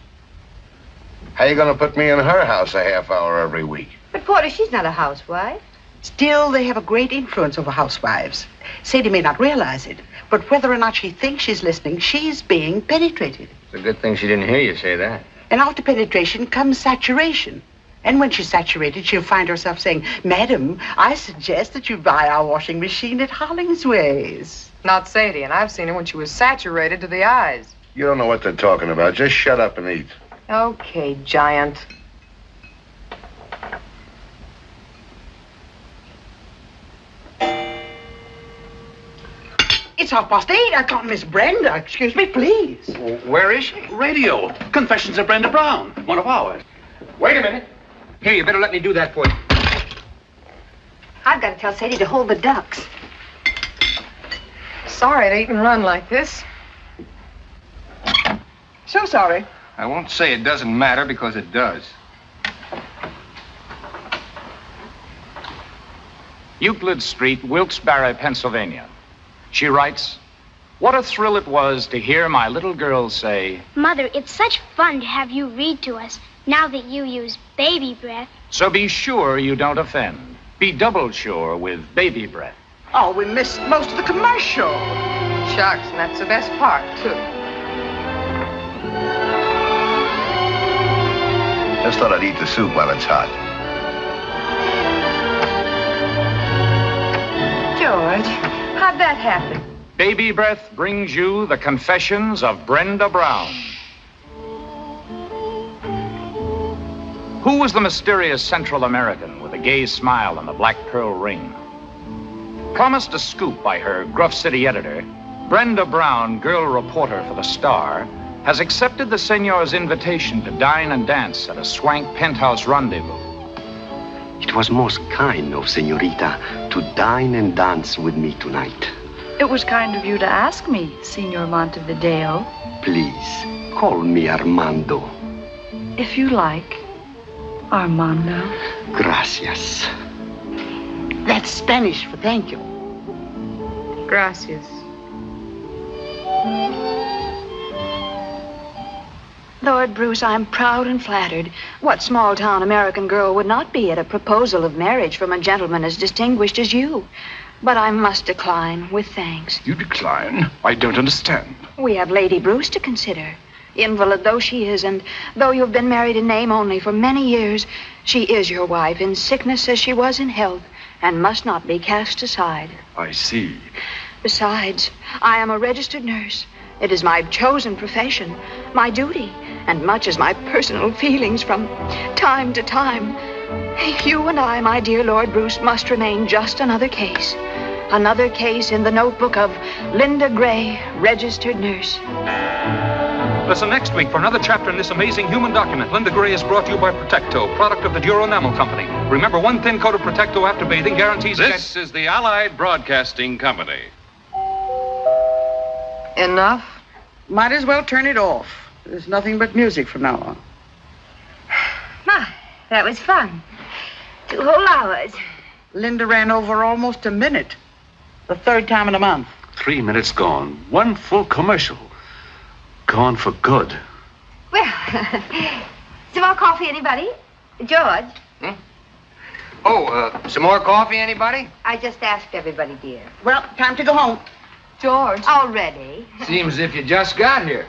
How you gonna put me in her house a half hour every week? But, Porter, she's not a housewife. Still, they have a great influence over housewives. Sadie may not realize it, but whether or not she thinks she's listening, she's being penetrated. It's a good thing she didn't hear you say that. And after penetration comes saturation. And when she's saturated, she'll find herself saying, Madam, I suggest that you buy our washing machine at Hollingsway's. Not Sadie, and I've seen her when she was saturated to the eyes. You don't know what they're talking about. Just shut up and eat. Okay, Giant. It's 8:30. I can't miss Brenda. Excuse me, please. Where is she? Radio. Confessions of Brenda Brown. One of ours. Wait a minute. Here, you better let me do that for you. I've got to tell Sadie to hold the ducks. Sorry to eat and run like this. So sorry. I won't say it doesn't matter because it does. Euclid Street, Wilkes-Barre, Pennsylvania. She writes, "What a thrill it was to hear my little girl say, Mother, it's such fun to have you read to us now that you use baby breath. so be sure you don't offend. Be double sure with baby breath." Oh, we missed most of the commercial. Shucks, and that's the best part, too. Just thought I'd eat the soup while it's hot. George, how'd that happen? Baby breath brings you the confessions of Brenda Brown. Who was the mysterious Central American with a gay smile and the black pearl ring? Promised a scoop by her gruff city editor, Brenda Brown, girl reporter for The Star, has accepted the senor's invitation to dine and dance at a swank penthouse rendezvous. It was most kind of Senorita to dine and dance with me tonight. It was kind of you to ask me, Signor Montevideo. Please, call me Armando. If you like, Armando. Gracias. That's Spanish for thank you. Gracias. Lord Bruce, I'm proud and flattered. What small-town American girl would not be at a proposal of marriage from a gentleman as distinguished as you? But I must decline with thanks. You decline? I don't understand. We have Lady Bruce to consider. Invalid though she is, and though you've been married in name only for many years, she is your wife in sickness as she was in health, and must not be cast aside. I see. Besides, I am a registered nurse. It is my chosen profession, my duty, and much as my personal feelings from time to time. You and I, my dear Lord Bruce, must remain just another case. Another case in the notebook of Linda Gray, registered nurse. Listen next week for another chapter in this amazing human document. Linda Gray is brought to you by Protecto, product of the Duro Enamel Company. Remember, one thin coat of Protecto after bathing guarantees... This is the Allied Broadcasting Company. Enough? Might as well turn it off. There's nothing but music from now on. Ah, that was fun. 2 whole hours. Linda ran over almost a minute. The 3rd time in a month. 3 minutes gone. 1 full commercial. Gone for good. Well, some more coffee, anybody? George? Some more coffee, anybody? I just asked everybody, dear. Well, time to go home. George. Already? Seems as if you just got here.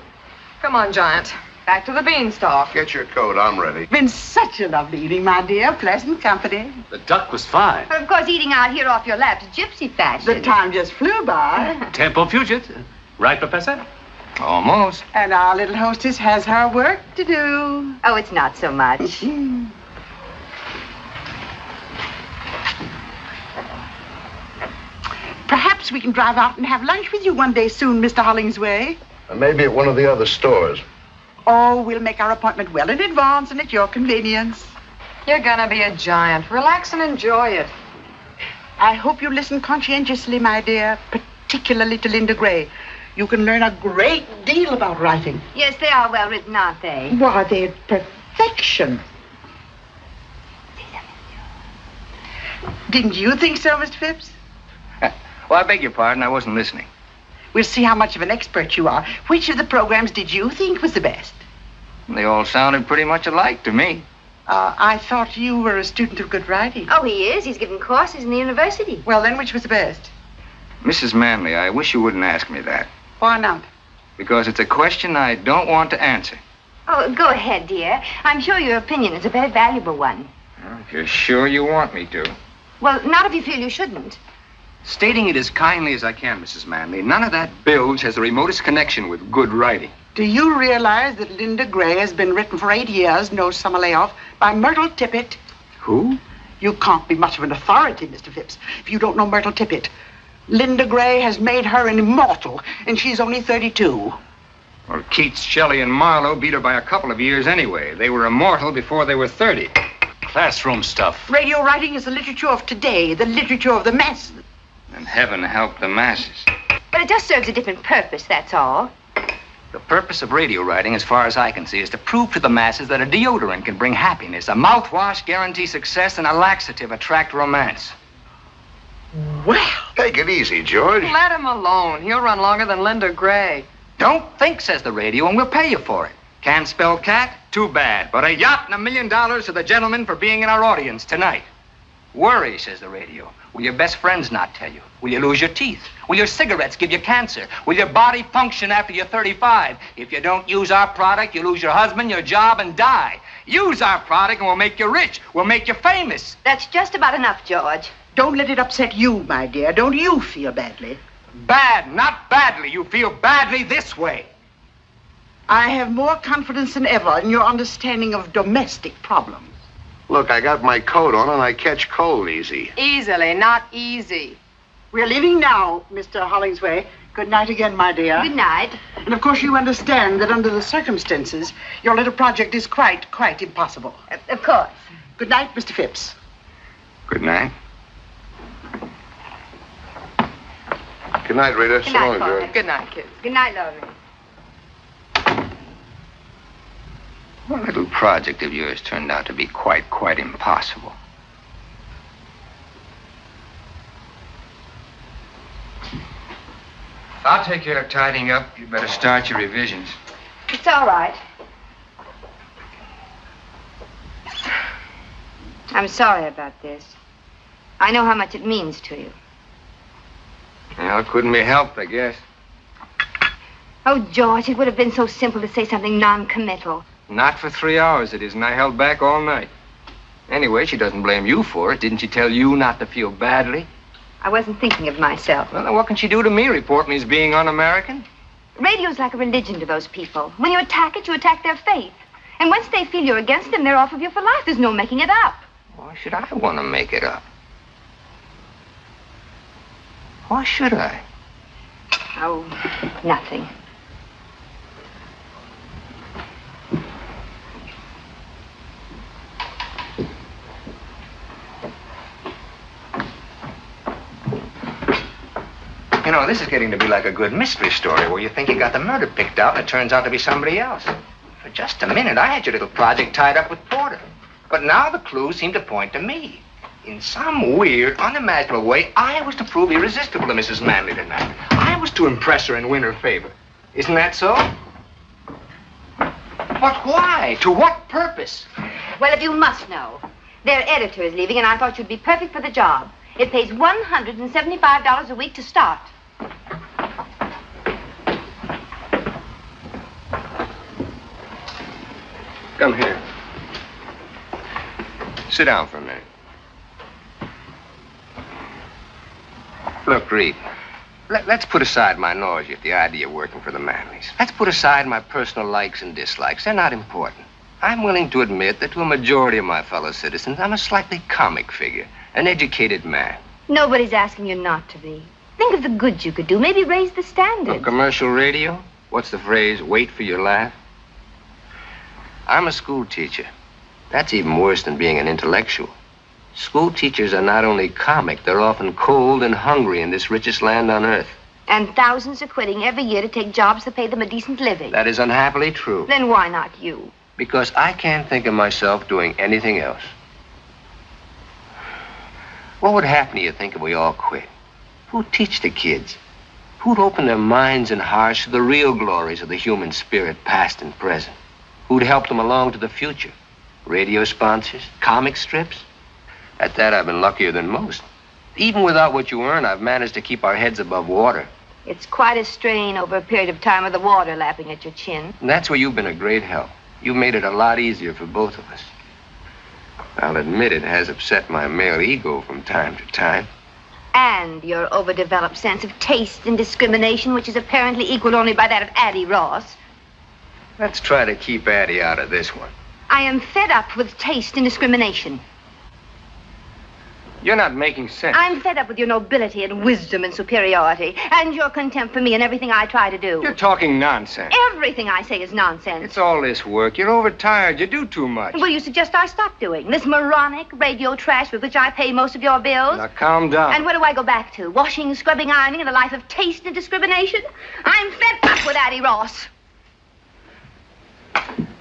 Come on, Giant. Back to the beanstalk. Get your coat. I'm ready. Been such a lovely evening, my dear. Pleasant company. The duck was fine. Of course, eating out here off your lap is gypsy fashion. The time just flew by. Tempo Fugit. Right, Professor? Almost. And our little hostess has her work to do. Oh, it's not so much. Perhaps we can drive out and have lunch with you one day soon, Mr. Hollingsway. And maybe at one of the other stores. Oh, we'll make our appointment well in advance and at your convenience. You're gonna be a giant. Relax and enjoy it. I hope you listen conscientiously, my dear, particularly to Linda Gray. You can learn a great deal about writing. Yes, they are well written, aren't they? Why, they're perfection. Didn't you think so, Mr. Phipps? Well, I beg your pardon. I wasn't listening. We'll see how much of an expert you are. Which of the programs did you think was the best? They all sounded pretty much alike to me. I thought you were a student of good writing. Oh, he is. He's giving courses in the university. Well, then, which was the best? Mrs. Manley, I wish you wouldn't ask me that. Why not? Because it's a question I don't want to answer. Oh, go ahead, dear. I'm sure your opinion is a very valuable one. If you're sure you want me to. Well, not if you feel you shouldn't. Stating it as kindly as I can, Mrs. Manley, none of that bilge has the remotest connection with good writing. Do you realize that Linda Gray has been written for 8 years, no summer layoff, by Myrtle Tippett? Who? You can't be much of an authority, Mr. Phipps, if you don't know Myrtle Tippett. Linda Gray has made her an immortal, and she's only 32. Well, Keats, Shelley, and Marlowe beat her by a couple of years anyway. They were immortal before they were 30. Classroom stuff. Radio writing is the literature of today, the literature of the masses. And heaven help the masses. But it just serves a different purpose, that's all. The purpose of radio writing, as far as I can see, is to prove to the masses that a deodorant can bring happiness, a mouthwash guarantee success, and a laxative attract romance. Well, take it easy, George. Let him alone. He'll run longer than Linda Gray. Don't think, says the radio, and we'll pay you for it. Can't spell cat? Too bad. But a yacht and $1 million to the gentleman for being in our audience tonight. Worry, says the radio. Will your best friends not tell you? Will you lose your teeth? Will your cigarettes give you cancer? Will your body function after you're 35? If you don't use our product, you lose your husband, your job, and die. Use our product and we'll make you rich. We'll make you famous. That's just about enough, George. Don't let it upset you, my dear. Don't you feel badly? Bad, not badly. You feel badly this way. I have more confidence than ever in your understanding of domestic problems. Look, I got my coat on and I catch cold easy. Easily, not easy. We're leaving now, Mr. Hollingsway. Good night again, my dear. Good night. And of course you understand that under the circumstances, your little project is quite impossible. Of course. Good night, Mr. Phipps. Good night. Good night, Rita. Good So night, long, Paul. George. Good night, kids. Good night, Lover. What little project of yours turned out to be quite impossible. I'll take care of tidying up. You better start your revisions. It's all right. I'm sorry about this. I know how much it means to you. Well, it couldn't be helped, I guess. Oh, George, it would have been so simple to say something non-committal. Not for 3 hours it isn't. I held back all night. Anyway, she doesn't blame you for it. Didn't she tell you not to feel badly? I wasn't thinking of myself. Well, then what can she do to me? Report me as being un-American? Radio's like a religion to those people. When you attack it, you attack their faith. And once they feel you're against them, they're off of you for life. There's no making it up. Why should I want to make it up? Why should I? Oh, nothing. You know, this is getting to be like a good mystery story where you think you got the murder picked out and it turns out to be somebody else. For just a minute, I had your little project tied up with Porter. But now the clues seem to point to me. In some weird, unimaginable way, I was to prove irresistible to Mrs. Manley tonight. I was to impress her and win her favor. Isn't that so? But why? To what purpose? Well, if you must know, their editor is leaving, and I thought you'd be perfect for the job. It pays $175 a week to start. Come here. Sit down for a minute. Look, Reed, let's put aside my nausea at the idea of working for the Manleys. Let's put aside my personal likes and dislikes. They're not important. I'm willing to admit that to a majority of my fellow citizens, I'm a slightly comic figure, an educated man. Nobody's asking you not to be. Think of the good you could do. Maybe raise the standards. On commercial radio? What's the phrase? Wait for your laugh? I'm a school teacher. That's even worse than being an intellectual. School teachers are not only comic, they're often cold and hungry in this richest land on earth. And thousands are quitting every year to take jobs that pay them a decent living. That is unhappily true. Then why not you? Because I can't think of myself doing anything else. What would happen, do you think, if we all quit? Who'd teach the kids? Who'd open their minds and hearts to the real glories of the human spirit, past and present? Who'd help them along to the future? Radio sponsors? Comic strips? At that, I've been luckier than most. Even without what you earn, I've managed to keep our heads above water. It's quite a strain over a period of time with the water lapping at your chin. And that's where you've been a great help. You've made it a lot easier for both of us. I'll admit it has upset my male ego from time to time. And your overdeveloped sense of taste and discrimination, which is apparently equaled only by that of Addie Ross. Let's try to keep Addie out of this one. I am fed up with taste and discrimination. You're not making sense. I'm fed up with your nobility and wisdom and superiority, and your contempt for me and everything I try to do. You're talking nonsense. Everything I say is nonsense. It's all this work. You're overtired. You do too much. Well, you suggest I stop doing this moronic radio trash with which I pay most of your bills? Now, calm down. And where do I go back to? Washing, scrubbing, ironing, and a life of taste and discrimination? I'm fed up with Addie Ross.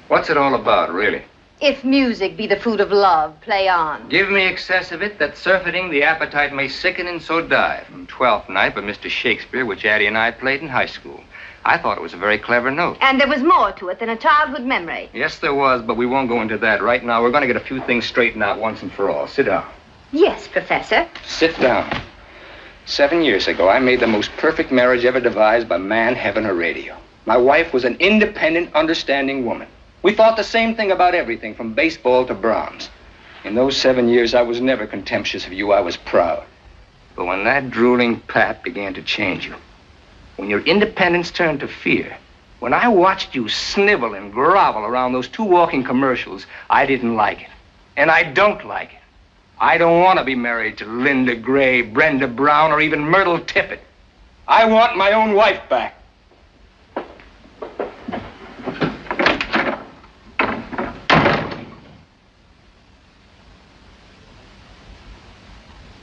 What's it all about, really? If music be the food of love, play on. Give me excess of it, that surfeiting the appetite may sicken and so die. From Twelfth Night by Mr. Shakespeare, which Addie and I played in high school. I thought it was a very clever note. And there was more to it than a childhood memory. Yes, there was, but we won't go into that right now. We're going to get a few things straightened out once and for all. Sit down. Yes, Professor. Sit down. 7 years ago, I made the most perfect marriage ever devised by man, heaven, or radio. My wife was an independent, understanding woman. We thought the same thing about everything, from baseball to Brahms. In those 7 years, I was never contemptuous of you. I was proud. But when that drooling pap began to change you, when your independence turned to fear, when I watched you snivel and grovel around those 2 walking commercials, I didn't like it. And I don't like it. I don't want to be married to Linda Gray, Brenda Brown, or even Myrtle Tippett. I want my own wife back.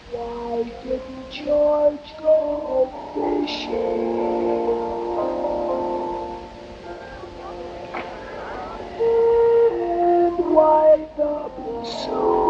Why didn't George go fishing? And why the pursuit?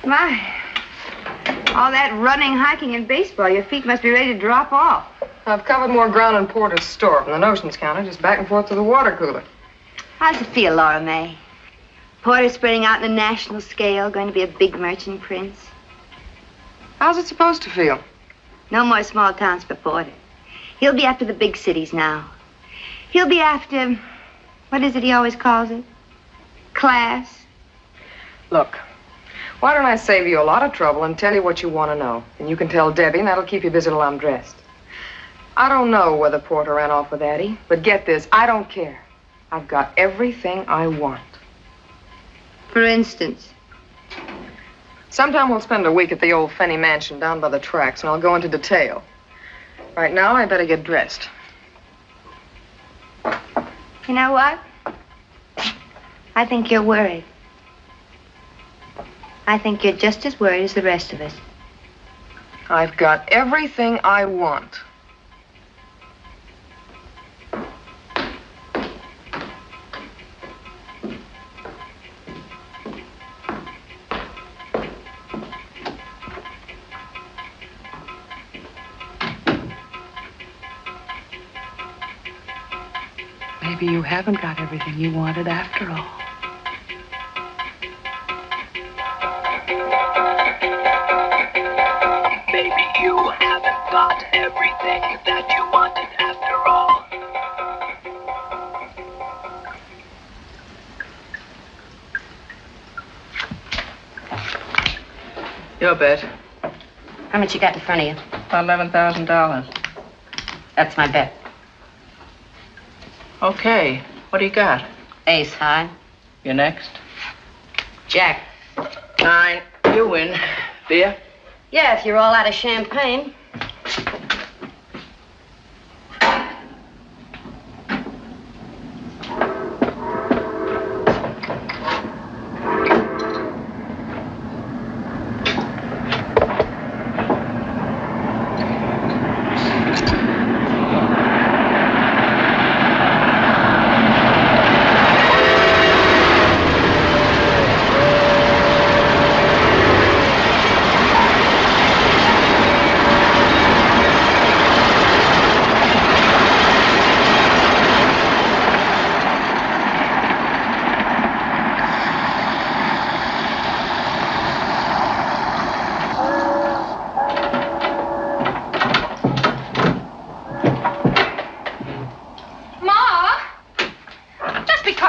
My, all that running, hiking, and baseball, your feet must be ready to drop off. I've covered more ground in Porter's store from the notions counter, just back and forth to the water cooler. How's it feel, Laura May? Porter spreading out on a national scale, going to be a big merchant prince. How's it supposed to feel? No more small towns for Porter. He'll be after the big cities now. He'll be after, what is it he always calls it? Class. Look, why don't I save you a lot of trouble and tell you what you want to know? And you can tell Debbie, and that'll keep you busy till I'm dressed. I don't know whether Porter ran off with Addie, but get this, I don't care. I've got everything I want. For instance? Sometime we'll spend a week at the old Fenny mansion down by the tracks, and I'll go into detail. Right now, I better get dressed. You know what? I think you're worried. I think you're just as worried as the rest of us. I've got everything I want. Maybe you haven't got everything you wanted after all. Maybe you haven't got everything that you wanted after all. Your bet. How much you got in front of you? $11,000. That's my bet. Okay. What do you got? Ace high. You're next. Jack. 9. You win. Beer? Yeah, if you're all out of champagne.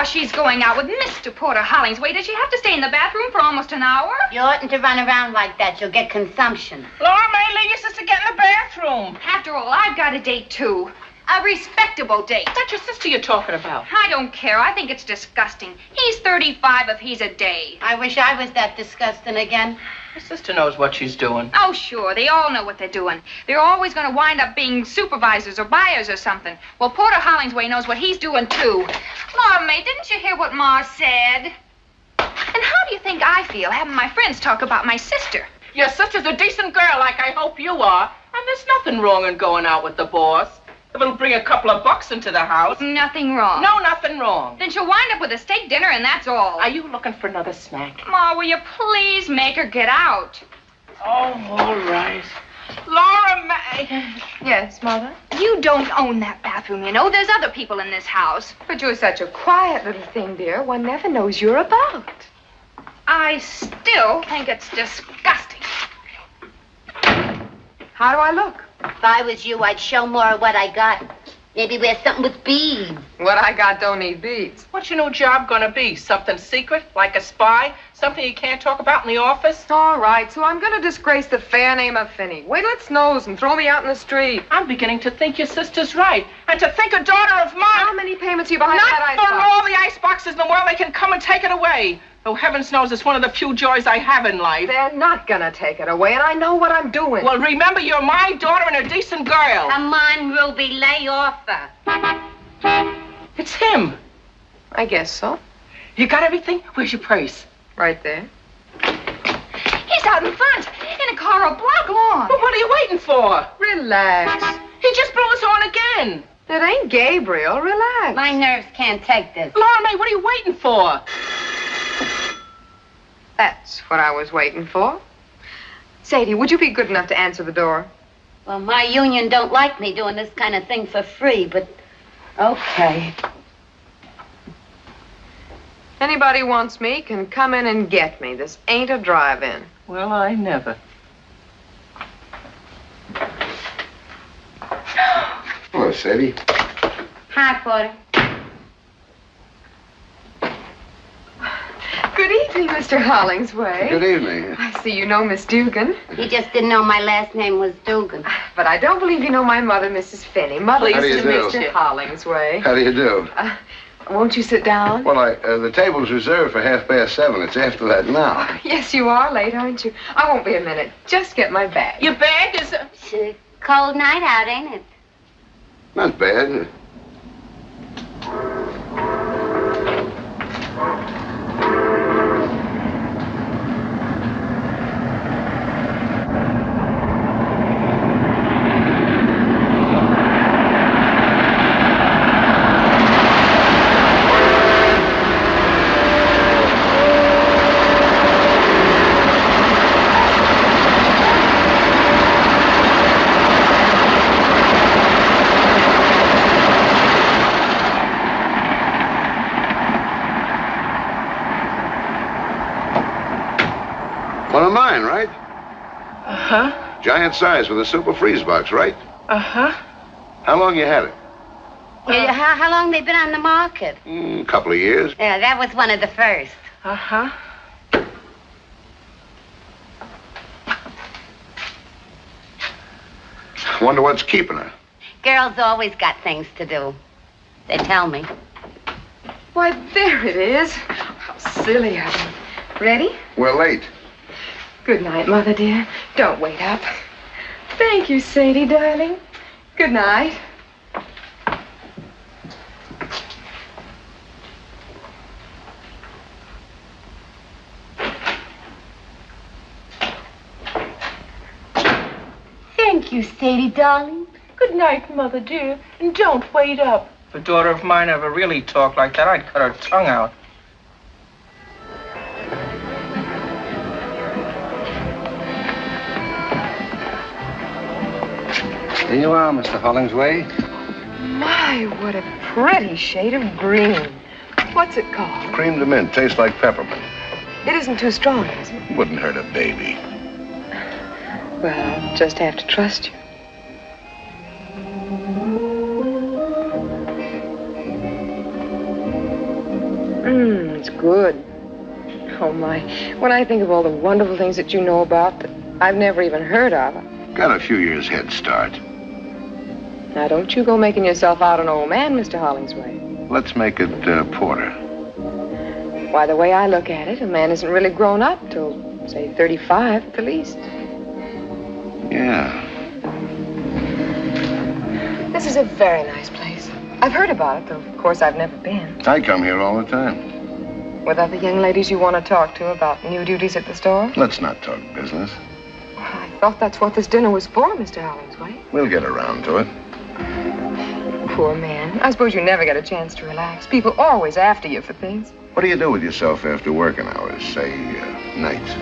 She's going out with Mr. Porter Hollingsway. Does she have to stay in the bathroom for almost an hour? You oughtn't to run around like that. You'll get consumption. Laura May, leave your sister get in the bathroom. After all, I've got a date, too. A respectable date. That's your sister you're talking about. I don't care. I think it's disgusting. He's 35 if he's a day. I wish I was that disgusting again. Your sister knows what she's doing. Oh, sure. They all know what they're doing. They're always going to wind up being supervisors or buyers or something. Well, Porter Hollingsway knows what he's doing, too. Laura May, didn't you hear what Ma said? And how do you think I feel having my friends talk about my sister? Your sister's a decent girl like I hope you are. And there's nothing wrong in going out with the boss. If it'll bring a couple of bucks into the house. Nothing wrong. No, nothing wrong. Then she'll wind up with a steak dinner and that's all. Are you looking for another snack? Ma, will you please make her get out? Oh, all right. Laura May. Yes, Mother? You don't own that bathroom, you know. There's other people in this house. But you're such a quiet little thing, dear. One never knows you're about. I still think it's disgusting. How do I look? If I was you, I'd show more of what I got. Maybe wear something with beads. What I got don't need beads. What's your new job gonna be? Something secret, like a spy? Something you can't talk about in the office? All right, so I'm gonna disgrace the fair name of Finney. Wait till it snows and throw me out in the street. I'm beginning to think your sister's right. And to think a daughter of mine... How many payments are you behind that Not for icebox? all the iceboxes in the world. They can come and take it away. Though heavens knows it's one of the few joys I have in life. They're not gonna take it away, and I know what I'm doing. Well, remember, you're my daughter and a decent girl. Come on, Ruby, lay off her. It's him. I guess so. You got everything? Where's your purse? Right there. He's out in front, in a car a block long. Well, what are you waiting for? Relax. He just blew us on again. It ain't Gabriel. Relax. My nerves can't take this. Laura May, what are you waiting for? That's what I was waiting for. Sadie, would you be good enough to answer the door? Well, my union don't like me doing this kind of thing for free, but okay. Anybody wants me can come in and get me. This ain't a drive-in. Well, I never. Hello, Sadie. Hi, Porter. Good evening, Mr. Hollingsway. Good evening. I see you know Miss Dugan. You just didn't know my last name was Dugan. But I don't believe you know my mother, Mrs. Finney. Mother How do you is do? Mr. Hollingsway. How do you do? Won't you sit down? Well, the table's reserved for 7:30. It's after that now. Yes, you are late, aren't you? I won't be a minute. Just get my bag. Your bag is... It's a cold night out, ain't it? Not bad. One of mine, right? Uh-huh. Giant size with a super freeze box, right? Uh-huh. How long you had it? How long they been on the market? A couple of years. Yeah, that was one of the first. Uh-huh. Wonder what's keeping her. Girls always got things to do. They tell me. Why, there it is. silly of me. Ready? We're late. Good night, Mother dear. Don't wait up. Thank you, Sadie, darling. Good night. Thank you, Sadie, darling. Good night, Mother dear. And don't wait up. If a daughter of mine ever really talked like that, I'd cut her tongue out. Here you are, Mr. Hollingsway. My, what a pretty shade of green. What's it called? Cream de mint. Tastes like peppermint. It isn't too strong, is it? Wouldn't hurt a baby. Well, I'll just have to trust you. It's good. Oh, my. When I think of all the wonderful things that you know about that I've never even heard of. Got a few years head start. Now, don't you go making yourself out an old man, Mr. Hollingsway. Let's make it porter. Why, the way I look at it, a man isn't really grown up till, say, 35 at the least. Yeah. This is a very nice place. I've heard about it, though, of course, I've never been. I come here all the time. With other young ladies you want to talk to about new duties at the store? Let's not talk business. I thought that's what this dinner was for, Mr. Hollingsway. We'll get around to it. Poor man. I suppose you never get a chance to relax. People always after you for things. What do you do with yourself after working hours, say, nights?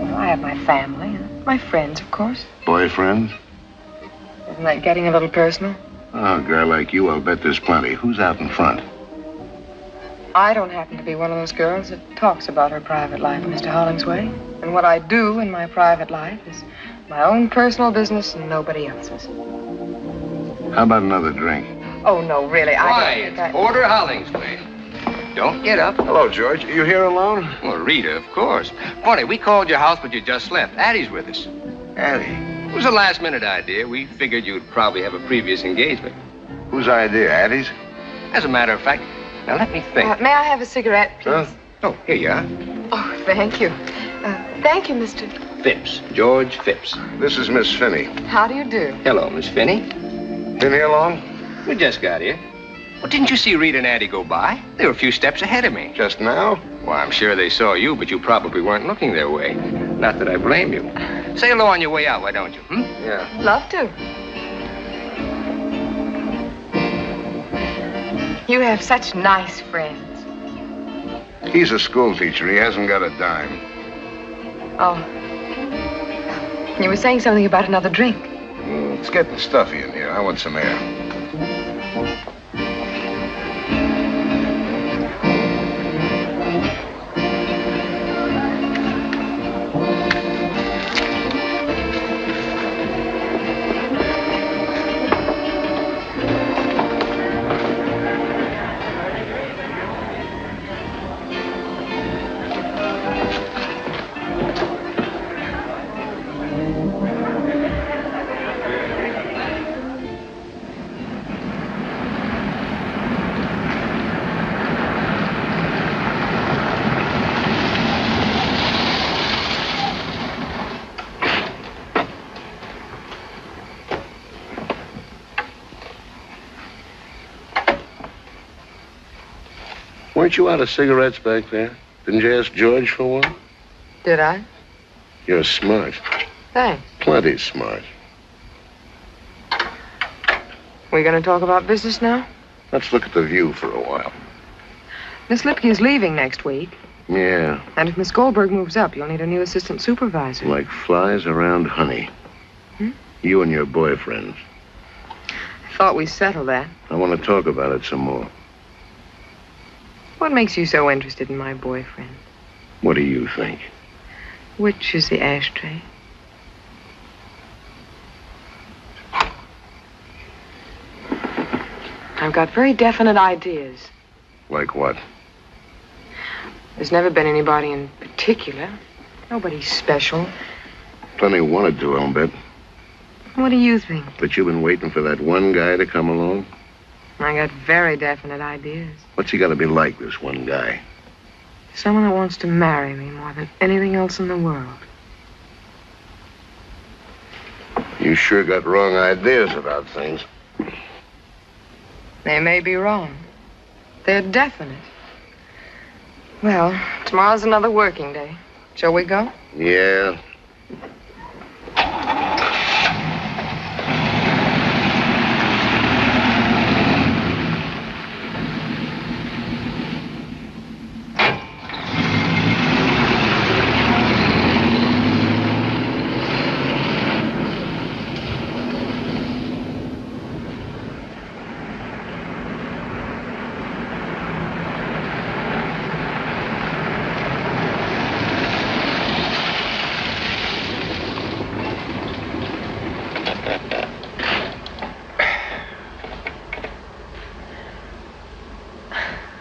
Well, I have my family and my friends, of course. Boyfriends? Isn't that getting a little personal? Oh, a girl like you, I'll bet there's plenty. Who's out in front? I don't happen to be one of those girls that talks about her private life, Mr. Hollingsway. And what I do in my private life is my own personal business and nobody else's. How about another drink? Oh, no, really, I Why, don't think it's I... Porter Hollingsway. Don't get up. Hello, George. Are you here alone? Well, Rita, of course. Funny, we called your house, but you just left. Addie's with us. Addie? It was a last-minute idea. We figured you'd probably have a previous engagement. Whose idea, Addie's? As a matter of fact, now let me think. May I have a cigarette, please? Oh, here you are. Oh, thank you. Thank you, Mr. Phipps. George Phipps. This is Miss Finney. How do you do? Hello, Miss Finney. Been here long? We just got here. Well, didn't you see Rita and Addie go by? They were a few steps ahead of me. Just now? Well, I'm sure they saw you, but you probably weren't looking their way. Not that I blame you. Say hello on your way out, why don't you? Yeah. Love to. You have such nice friends. He's a school teacher. He hasn't got a dime. Oh. You were saying something about another drink. It's getting stuffy in here. I want some air. Weren't you out of cigarettes back there? Didn't you ask George for one? Did I? You're smart. Thanks. Plenty smart. We gonna talk about business now? Let's look at the view for a while. Miss Lipke is leaving next week. Yeah, And if Miss Goldberg moves up, you'll need a new assistant supervisor. like flies around honey. You and your boyfriend. I thought we settled that. I want to talk about it some more. What makes you so interested in my boyfriend? What do you think? Which is the ashtray? I've got very definite ideas. Like what? There's never been anybody in particular. Nobody special. Plenty wanted to, I'll bet. What do you think? But you've been waiting for that one guy to come along? I got very definite ideas. What's he got to be like, this one guy? Someone that wants to marry me more than anything else in the world. You sure got wrong ideas about things. They may be wrong. They're definite. Well, tomorrow's another working day. Shall we go? Yeah.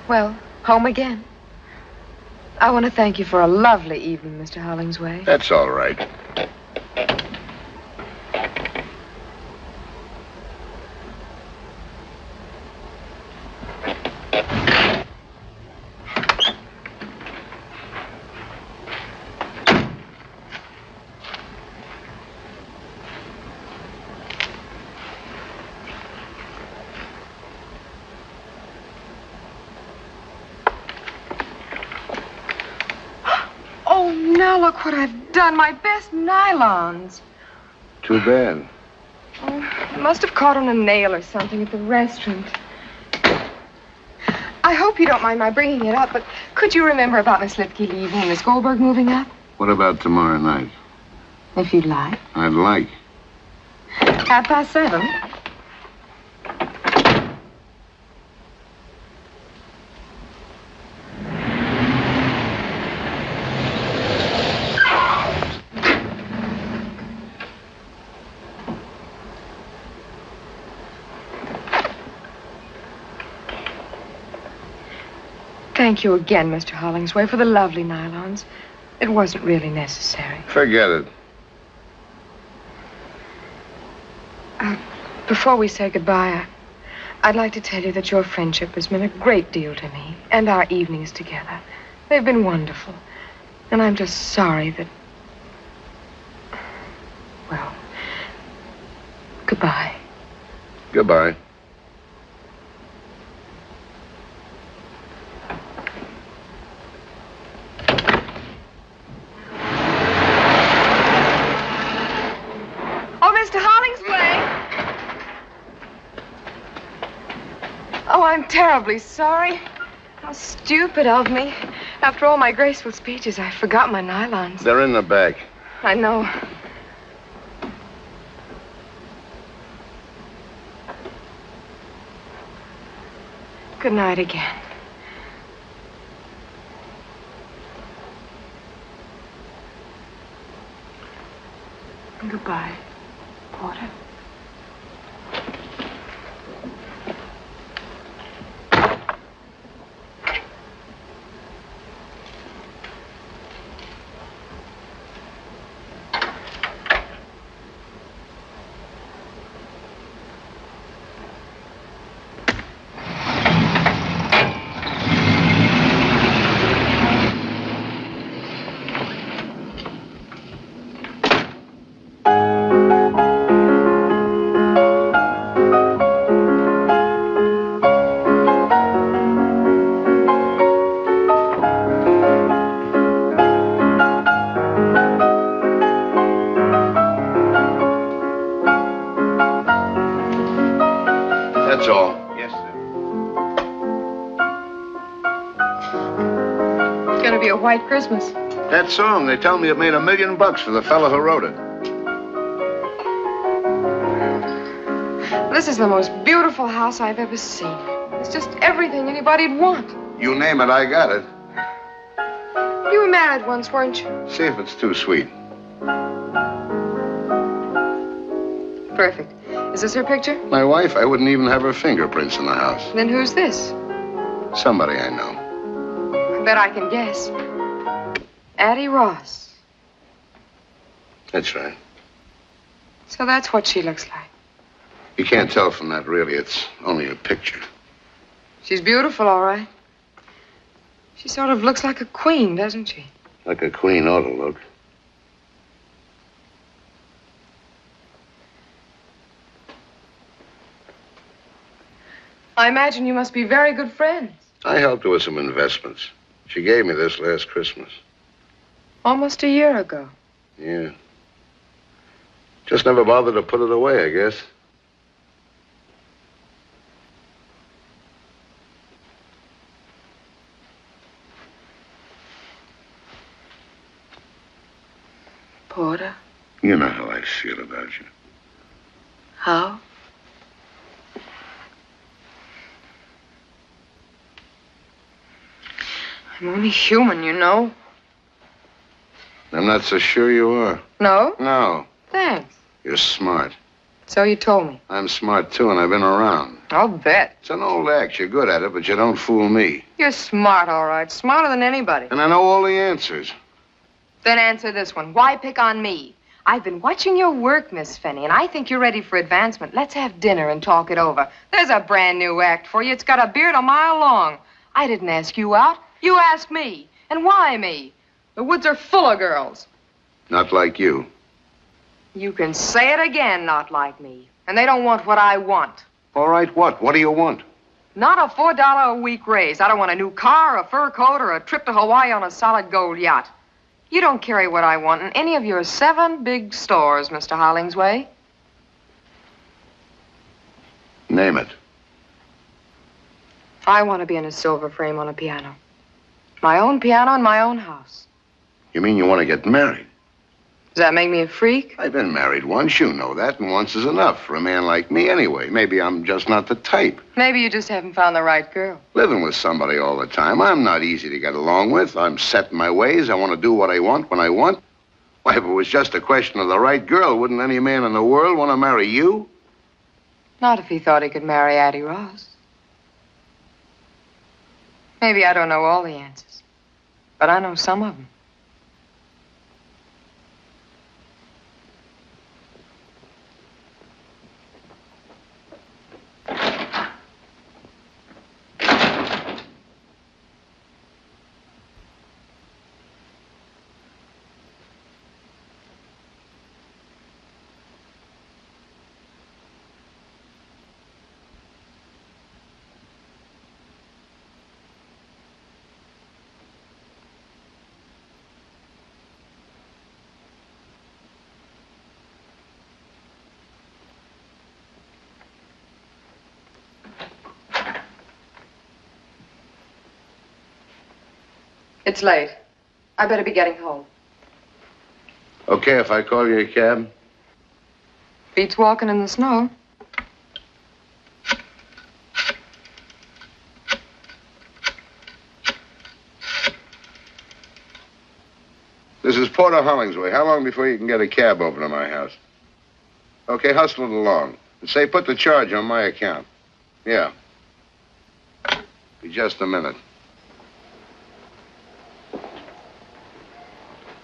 Well, home again. I want to thank you for a lovely evening, Mr. Hollingsway. That's all right. Oh, now look what I've done. My best nylons. Too bad. Oh, I must have caught on a nail or something at the restaurant. I hope you don't mind my bringing it up, but could you remember about Miss Lipke leaving and Miss Goldberg moving up? What about tomorrow night? If you'd like. I'd like. 7:30. Thank you again, Mr. Hollingsway, for the lovely nylons. It wasn't really necessary. Forget it. Before we say goodbye, I'd like to tell you that your friendship has meant a great deal to me, and our evenings together. They've been wonderful. And I'm just sorry that... Well, goodbye. Goodbye. Oh, Mr. Hollingsway! Oh, I'm terribly sorry. How stupid of me. After all my graceful speeches, I forgot my nylons. They're in the back. I know. Good night again. And goodbye, Porter. That's all. Yes, sir. It's gonna be a white Christmas. That song, they tell me it made $1 million for the fellow who wrote it. This is the most beautiful house I've ever seen. It's just everything anybody'd want. You name it, I got it. You were married once, weren't you? See if it's too sweet. Perfect. Is this her picture? My wife, I wouldn't even have her fingerprints in the house. Then who's this? Somebody I know. I bet I can guess. Addie Ross. That's right. So that's what she looks like. You can't tell from that, really. It's only a picture. She's beautiful, all right. She sort of looks like a queen, doesn't she? Like a queen ought to look. I imagine you must be very good friends. I helped her with some investments. She gave me this last Christmas. Almost a year ago. Yeah. Just never bothered to put it away, I guess. Porter, You know how I feel about you. how? I'm only human, you know. I'm not so sure you are. No? No. Thanks. You're smart. So you told me. I'm smart, too, and I've been around. I'll bet. It's an old act. You're good at it, but you don't fool me. You're smart, all right. Smarter than anybody. And I know all the answers. Then answer this one. Why pick on me? I've been watching your work, Miss Finney, and I think you're ready for advancement. Let's have dinner and talk it over. There's a brand new act for you. It's got a beard a mile long. I didn't ask you out. You asked me. And why me? The woods are full of girls. Not like you. You can say it again, not like me. And they don't want what I want. All right, what? What do you want? Not a $4 a week raise. I don't want a new car, a fur coat, or a trip to Hawaii on a solid gold yacht. You don't carry what I want in any of your 7 big stores, Mr. Hollingsway. Name it. I want to be in a silver frame on a piano. My own piano in my own house. You mean you want to get married? Does that make me a freak? I've been married once, you know that, and once is enough for a man like me anyway. Maybe I'm just not the type. Maybe you just haven't found the right girl. Living with somebody all the time, I'm not easy to get along with. I'm set in my ways. I want to do what I want when I want. Why, if it was just a question of the right girl, wouldn't any man in the world want to marry you? Not if he thought he could marry Addie Ross. Maybe I don't know all the answers, but I know some of them. It's late. I better be getting home. Okay, if I call you a cab? Beats walking in the snow. This is Porter Hollingsway. How long before you can get a cab over to my house? Okay, hustle it along. And say, put the charge on my account. Yeah. Be just a minute.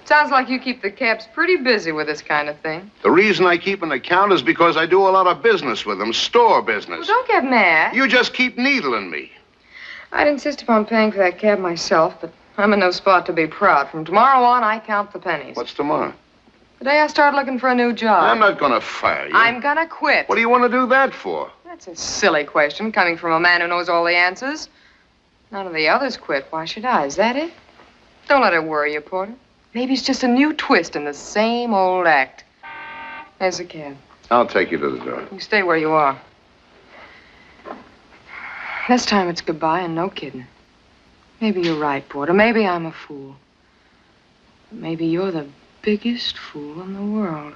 Sounds like you keep the cabs pretty busy with this kind of thing. The reason I keep an account is because I do a lot of business with them, store business. Well, don't get mad. You just keep needling me. I'd insist upon paying for that cab myself, but I'm in no spot to be proud. From tomorrow on, I count the pennies. What's tomorrow? The day I start looking for a new job. I'm not going to fire you. I'm going to quit. What do you want to do that for? That's a silly question, coming from a man who knows all the answers. None of the others quit. Why should I? Is that it? Don't let it worry you, Porter. Maybe it's just a new twist in the same old act. There's the cab. I'll take you to the door. You stay where you are. This time it's goodbye and no kidding. Maybe you're right, Porter. Maybe I'm a fool. But maybe you're the biggest fool in the world.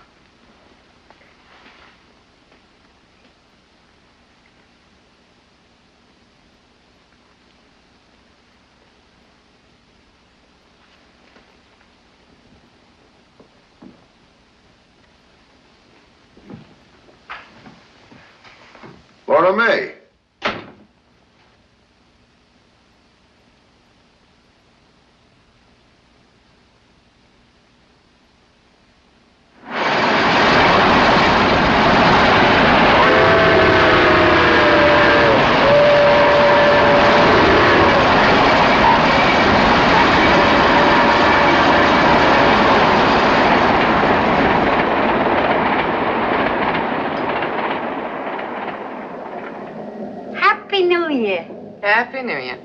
Laura May. Happy New Year. Happy New Year.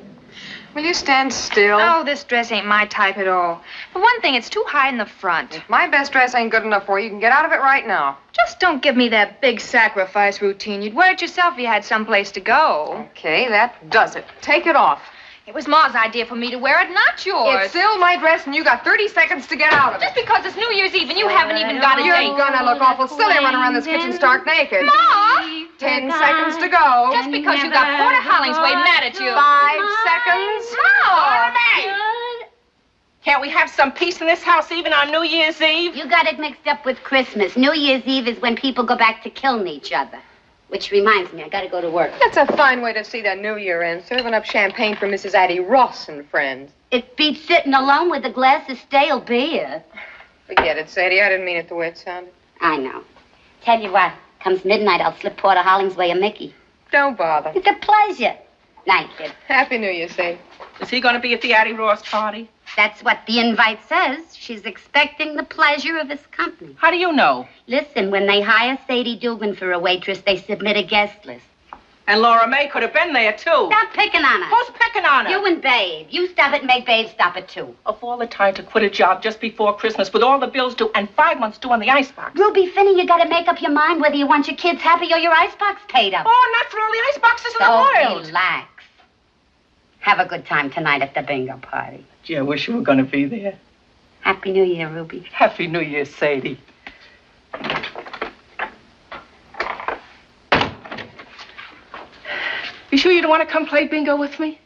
Will you stand still? Oh, this dress ain't my type at all. For one thing, it's too high in the front. If my best dress ain't good enough for you, you can get out of it right now. Just don't give me that big sacrifice routine. You'd wear it yourself if you had someplace to go. Okay, that does it. Take it off. It was Ma's idea for me to wear it, not yours. It's still my dress, and you got 30 seconds to get out of it. Just because it's New Year's Eve and you haven't even got a date. You're gonna look awful silly running around this kitchen stark naked. Ma! 10 seconds to go. Just because you got Porter Hollingsway mad at you. 5 seconds. Ma! Can't we have some peace in this house even on New Year's Eve? You got it mixed up with Christmas. New Year's Eve is when people go back to killing each other. Which reminds me, I gotta go to work. That's a fine way to see the New Year end, serving up champagne for Mrs. Addie Ross and friends. It beats sitting alone with a glass of stale beer. Forget it, Sadie. I didn't mean it the way it sounded. I know. Tell you what, comes midnight, I'll slip Porter Hollingsway a Mickey. Don't bother. It's a pleasure. Night, kid. Happy New Year, Sadie. Is he going to be at the Addie Ross party? That's what the invite says. She's expecting the pleasure of his company. How do you know? Listen, when they hire Sadie Dugan for a waitress, they submit a guest list. And Laura May could have been there, too. Stop picking on her. Who's picking on her? You and Babe. You stop it and make Babe stop it, too. Of all the time to quit a job just before Christmas with all the bills due and 5 months due on the icebox. Ruby Finney, you gotta make up your mind whether you want your kids happy or your icebox paid up. Oh, not for all the iceboxes in the world. Relax. Have a good time tonight at the bingo party. Gee, I wish you were going to be there. Happy New Year, Ruby. Happy New Year, Sadie. You sure you don't want to come play bingo with me?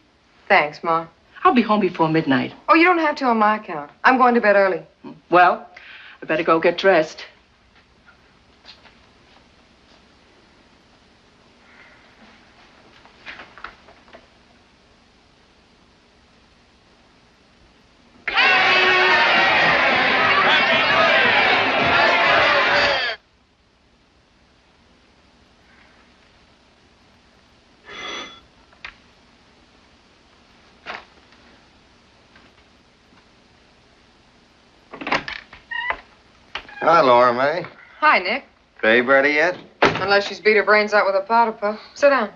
Thanks, Ma. I'll be home before midnight. Oh, you don't have to on my account. I'm going to bed early. Well, I better go get dressed. Hi, Laura May. Hi, Nick. Babe ready yet? Unless she's beat her brains out with a powder puff. Sit down.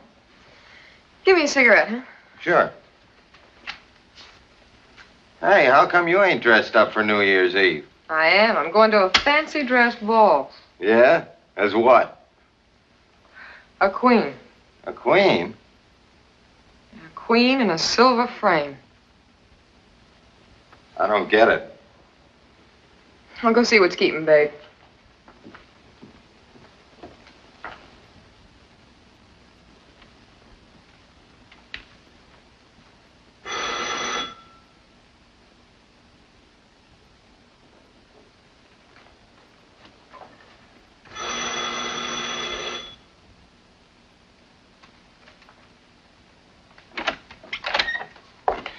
Give me a cigarette, huh? Sure. Hey, how come you ain't dressed up for New Year's Eve? I am. I'm going to a fancy dress ball. Yeah? As what? A queen. A queen? A queen in a silver frame. I don't get it. I'll go see what's keeping Babe.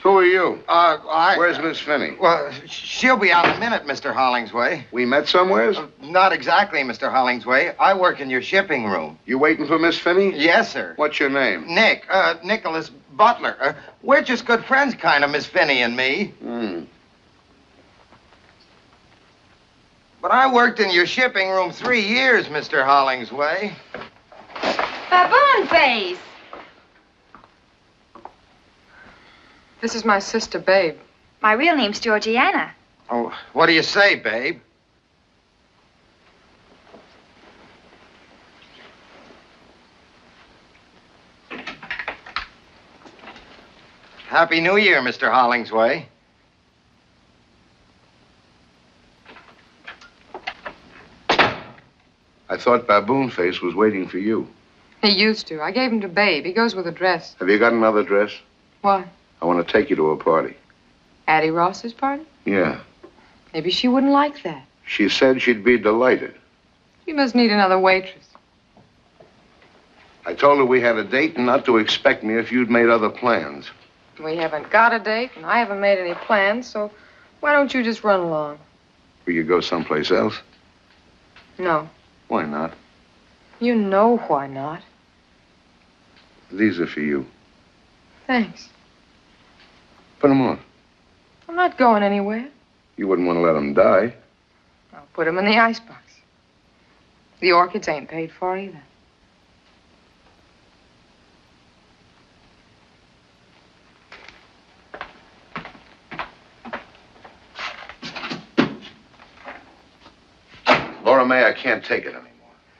Who are you? I... Where's Miss Finney? Well, she'll be out in a minute, Mr. Hollingsway. We met somewheres? Not exactly, Mr. Hollingsway. I work in your shipping room. You waiting for Miss Finney? Yes, sir. What's your name? Nick, Nicholas Butler. We're just good friends, kind of, Miss Finney and me. But I worked in your shipping room 3 years, Mr. Hollingsway. Baboon face. This is my sister, Babe. My real name's Georgiana. Oh, what do you say, Babe? Happy New Year, Mr. Hollingsway. I thought Baboon Face was waiting for you. He used to. I gave him to Babe. He goes with a dress. Have you got another dress? What? I want to take you to a party. Addie Ross's party? Yeah. Maybe she wouldn't like that. She said she'd be delighted. She must need another waitress. I told her we had a date and not to expect me if you'd made other plans. We haven't got a date, and I haven't made any plans, so why don't you just run along? We could go someplace else. No. Why not? You know why not. These are for you. Thanks. Put them on. I'm not going anywhere. You wouldn't want to let them die. I'll put them in the icebox. The orchids ain't paid for either. Laura May, I can't take it anymore.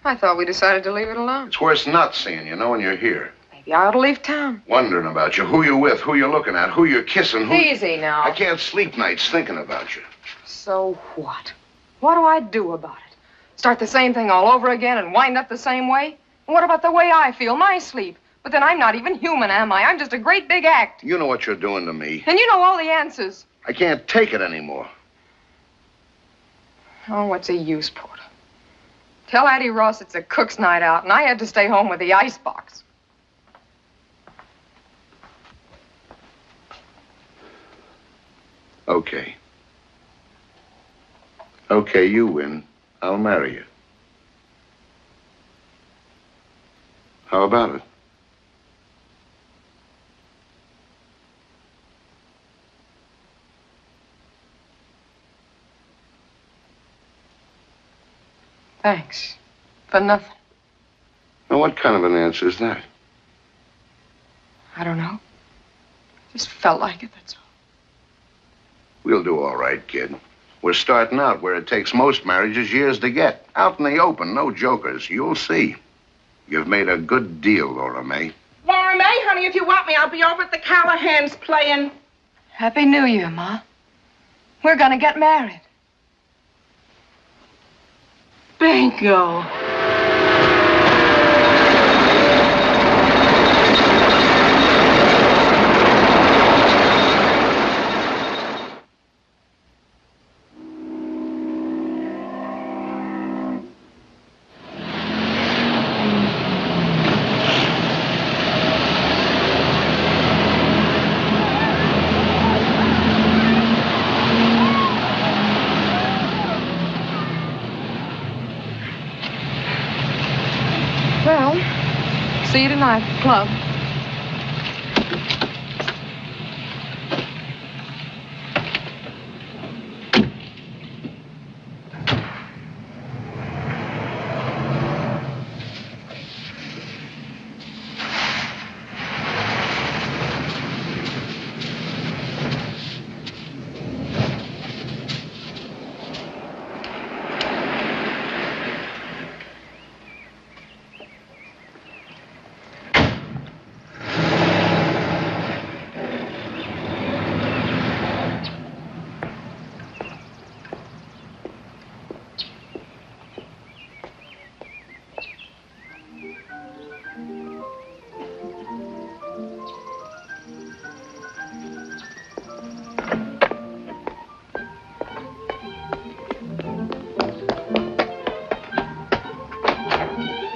I thought we decided to leave it alone. It's worse not seeing you, knowing you're here. Maybe I ought to leave town. Wondering about you, who you're with, who you're looking at, who you're kissing, who... Easy now. I can't sleep nights thinking about you. So what? What do I do about it? Start the same thing all over again and wind up the same way? And what about the way I feel, my sleep? But then I'm not even human, am I? I'm just a great big act. You know what you're doing to me. And you know all the answers. I can't take it anymore. Oh, what's the use, Porter? Tell Addie Ross it's a cook's night out, and I had to stay home with the icebox. Okay. Okay, you win. I'll marry you. How about it? Thanks. For nothing. Now, what kind of an answer is that? I don't know. Just felt like it, that's all. We'll do all right, kid. We're starting out where it takes most marriages years to get. Out in the open, no jokers. You'll see. You've made a good deal, Laura May. Laura May, honey, if you want me, I'll be over at the Callahans playing. Happy New Year, Ma. We're gonna get married. Bingo. Well, see you tonight at the club.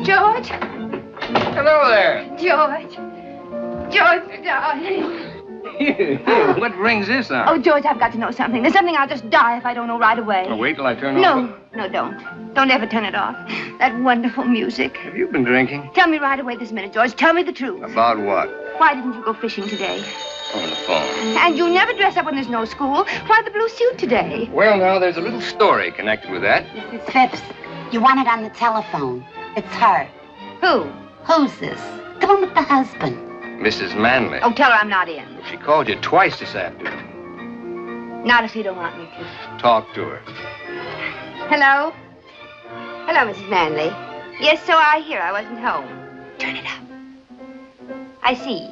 George? Hello there. George. George, darling. What brings this on? Oh, George, I've got to know something. There's something I'll just die if I don't know right away. Oh, wait till I turn No, on. no, don't. Don't ever turn it off. That wonderful music. Have you been drinking? Tell me right away this minute, George. Tell me the truth. About what? Why didn't you go fishing today? On the phone. And you never dress up when there's no school. Why the blue suit today? Well, now, there's a little story connected with that. Mrs. Phipps, you want it on the telephone. It's her. Who? Who's this? The one with the husband. Mrs. Manley. Oh, tell her I'm not in. She called you twice this afternoon. Not if you don't want me to. Talk to her. Hello? Hello, Mrs. Manley. Yes, so I hear. I wasn't home. Turn it up. I see.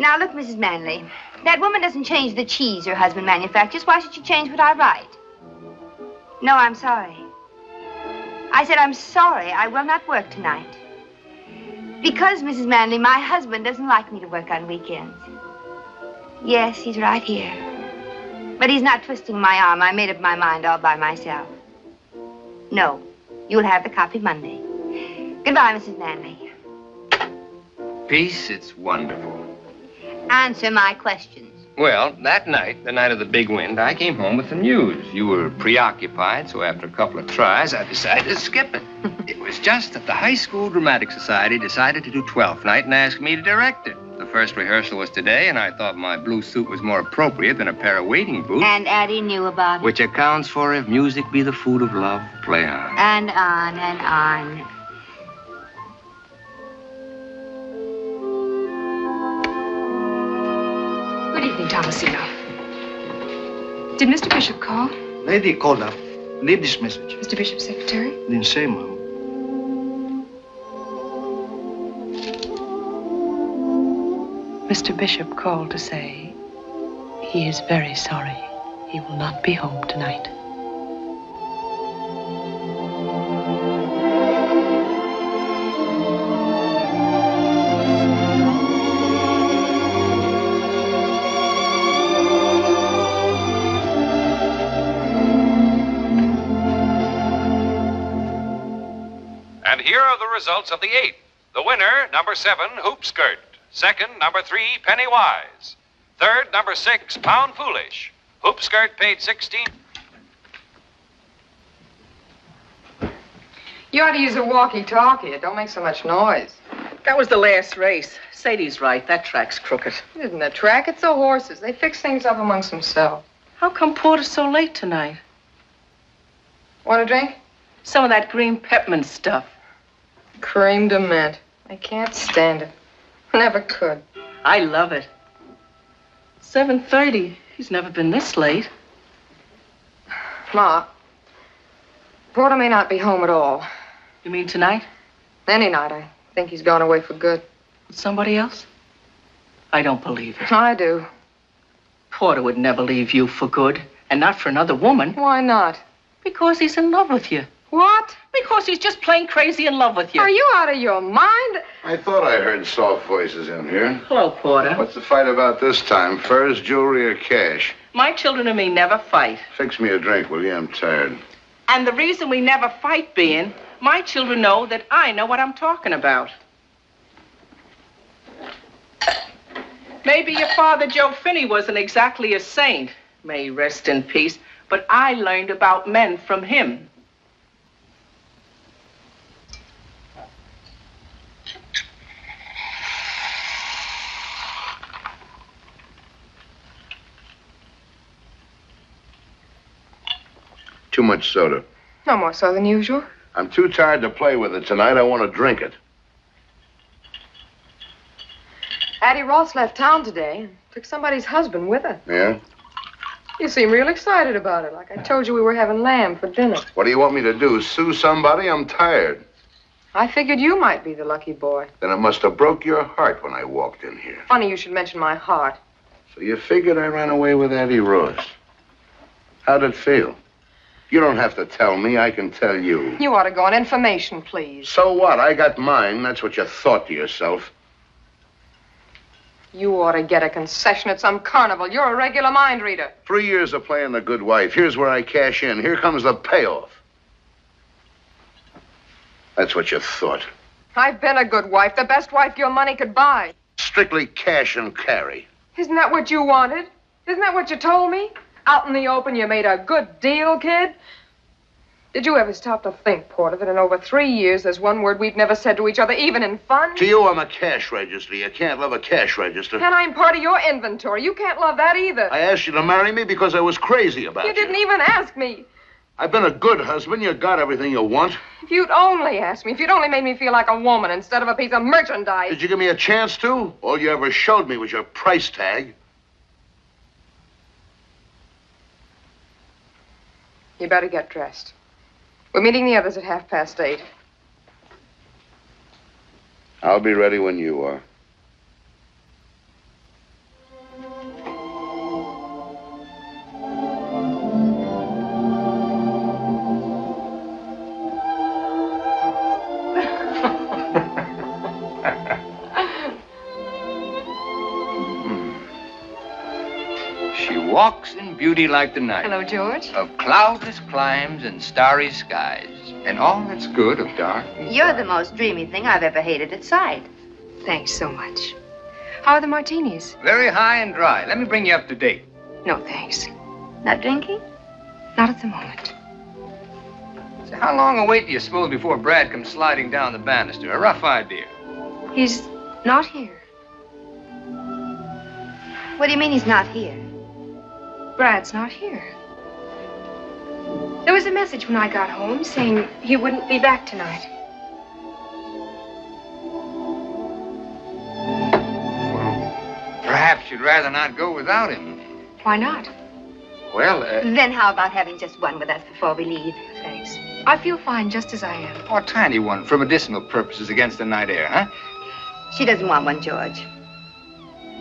Now, look, Mrs. Manley. That woman doesn't change the cheese her husband manufactures. Why should she change what I write? No, I'm sorry. I said I'm sorry. I will not work tonight. Because, Mrs. Manley, my husband doesn't like me to work on weekends. Yes, he's right here. But he's not twisting my arm. I made up my mind all by myself. No, you'll have the copy Monday. Goodbye, Mrs. Manley. Peace, it's wonderful. Answer my questions. Well, that night, the night of the big wind, I came home with the news. You were preoccupied, so after a couple of tries, I decided to skip it. It was just that the High School Dramatic Society decided to do 12th night and asked me to direct it. The first rehearsal was today, and I thought my blue suit was more appropriate than a pair of wading boots. And Addie knew about it. Which accounts for if music be the food of love, play on. And on and on. Good evening, Thomasino. Did Mr. Bishop call? Lady called up. Leave this message. Mr. Bishop's secretary? Then say, Mom. Mr. Bishop called to say he is very sorry. He will not be home tonight. And here are the results of the 8th. The winner, number 7, Hoop Skirt. Second, number 3, Pennywise. Third, number 6, Pound Foolish. Hoop Skirt paid 16. You ought to use a walkie-talkie. It don't make so much noise. That was the last race. Sadie's right. That track's crooked. It isn't a track. It's the horses. They fix things up amongst themselves. How come Porter's so late tonight? Want a drink? Some of that green peppermint stuff. Cream de mint. I can't stand it. Never could. I love it. 7:30. He's never been this late. Ma, Porter may not be home at all. You mean tonight? Any night. I think he's gone away for good. With somebody else? I don't believe it. I do. Porter would never leave you for good, and not for another woman. Why not? Because he's in love with you. What? Because he's just plain crazy in love with you. Are you out of your mind? I thought I heard soft voices in here. Hello, Porter. What's the fight about this time? Furs, jewelry, or cash? My children and me never fight. Fix me a drink, will you? I'm tired. And the reason we never fight being, my children know that I know what I'm talking about. Maybe your father, Joe Finney, wasn't exactly a saint. May he rest in peace. But I learned about men from him. Too much soda. No more so than usual. I'm too tired to play with it tonight. I want to drink it. Addie Ross left town today and took somebody's husband with her. Yeah? You seem real excited about it, like I told you we were having lamb for dinner. What do you want me to do? Sue somebody? I'm tired. I figured you might be the lucky boy. Then it must have broke your heart when I walked in here. Funny you should mention my heart. So you figured I ran away with Addie Ross. How'd it feel? You don't have to tell me. I can tell you. You ought to go on information, please. So what? I got mine. That's what you thought to yourself. You ought to get a concession at some carnival. You're a regular mind reader. 3 years of playing the good wife. Here's where I cash in. Here comes the payoff. That's what you thought. I've been a good wife, the best wife your money could buy. Strictly cash and carry. Isn't that what you wanted? Isn't that what you told me? Out in the open, you made a good deal, kid? Did you ever stop to think, Porter, that in over 3 years, there's one word we've never said to each other, even in fun? To you, I'm a cash register. You can't love a cash register. And I'm part of your inventory. You can't love that either. I asked you to marry me because I was crazy about you. You didn't even ask me. I've been a good husband. You got everything you want. If you'd only asked me, if you'd only made me feel like a woman instead of a piece of merchandise. Did you give me a chance to? All you ever showed me was your price tag. You better get dressed. We're meeting the others at 8:30. I'll be ready when you are. She walks in beauty like the night. Hello, George. Of cloudless climes and starry skies, and all that's good of dark. You're the most dreamy thing I've ever hated at sight. Thanks so much. How are the martinis? Very high and dry. Let me bring you up to date. No, thanks. Not drinking? Not at the moment. So how long a wait do you suppose before Brad comes sliding down the banister? A rough idea. He's not here. What do you mean he's not here? Brad's not here. There was a message when I got home saying he wouldn't be back tonight. Perhaps you'd rather not go without him. Why not? Well, Then how about having just one with us before we leave? Thanks. I feel fine just as I am. a tiny one for medicinal purposes against the night air, huh? She doesn't want one, George.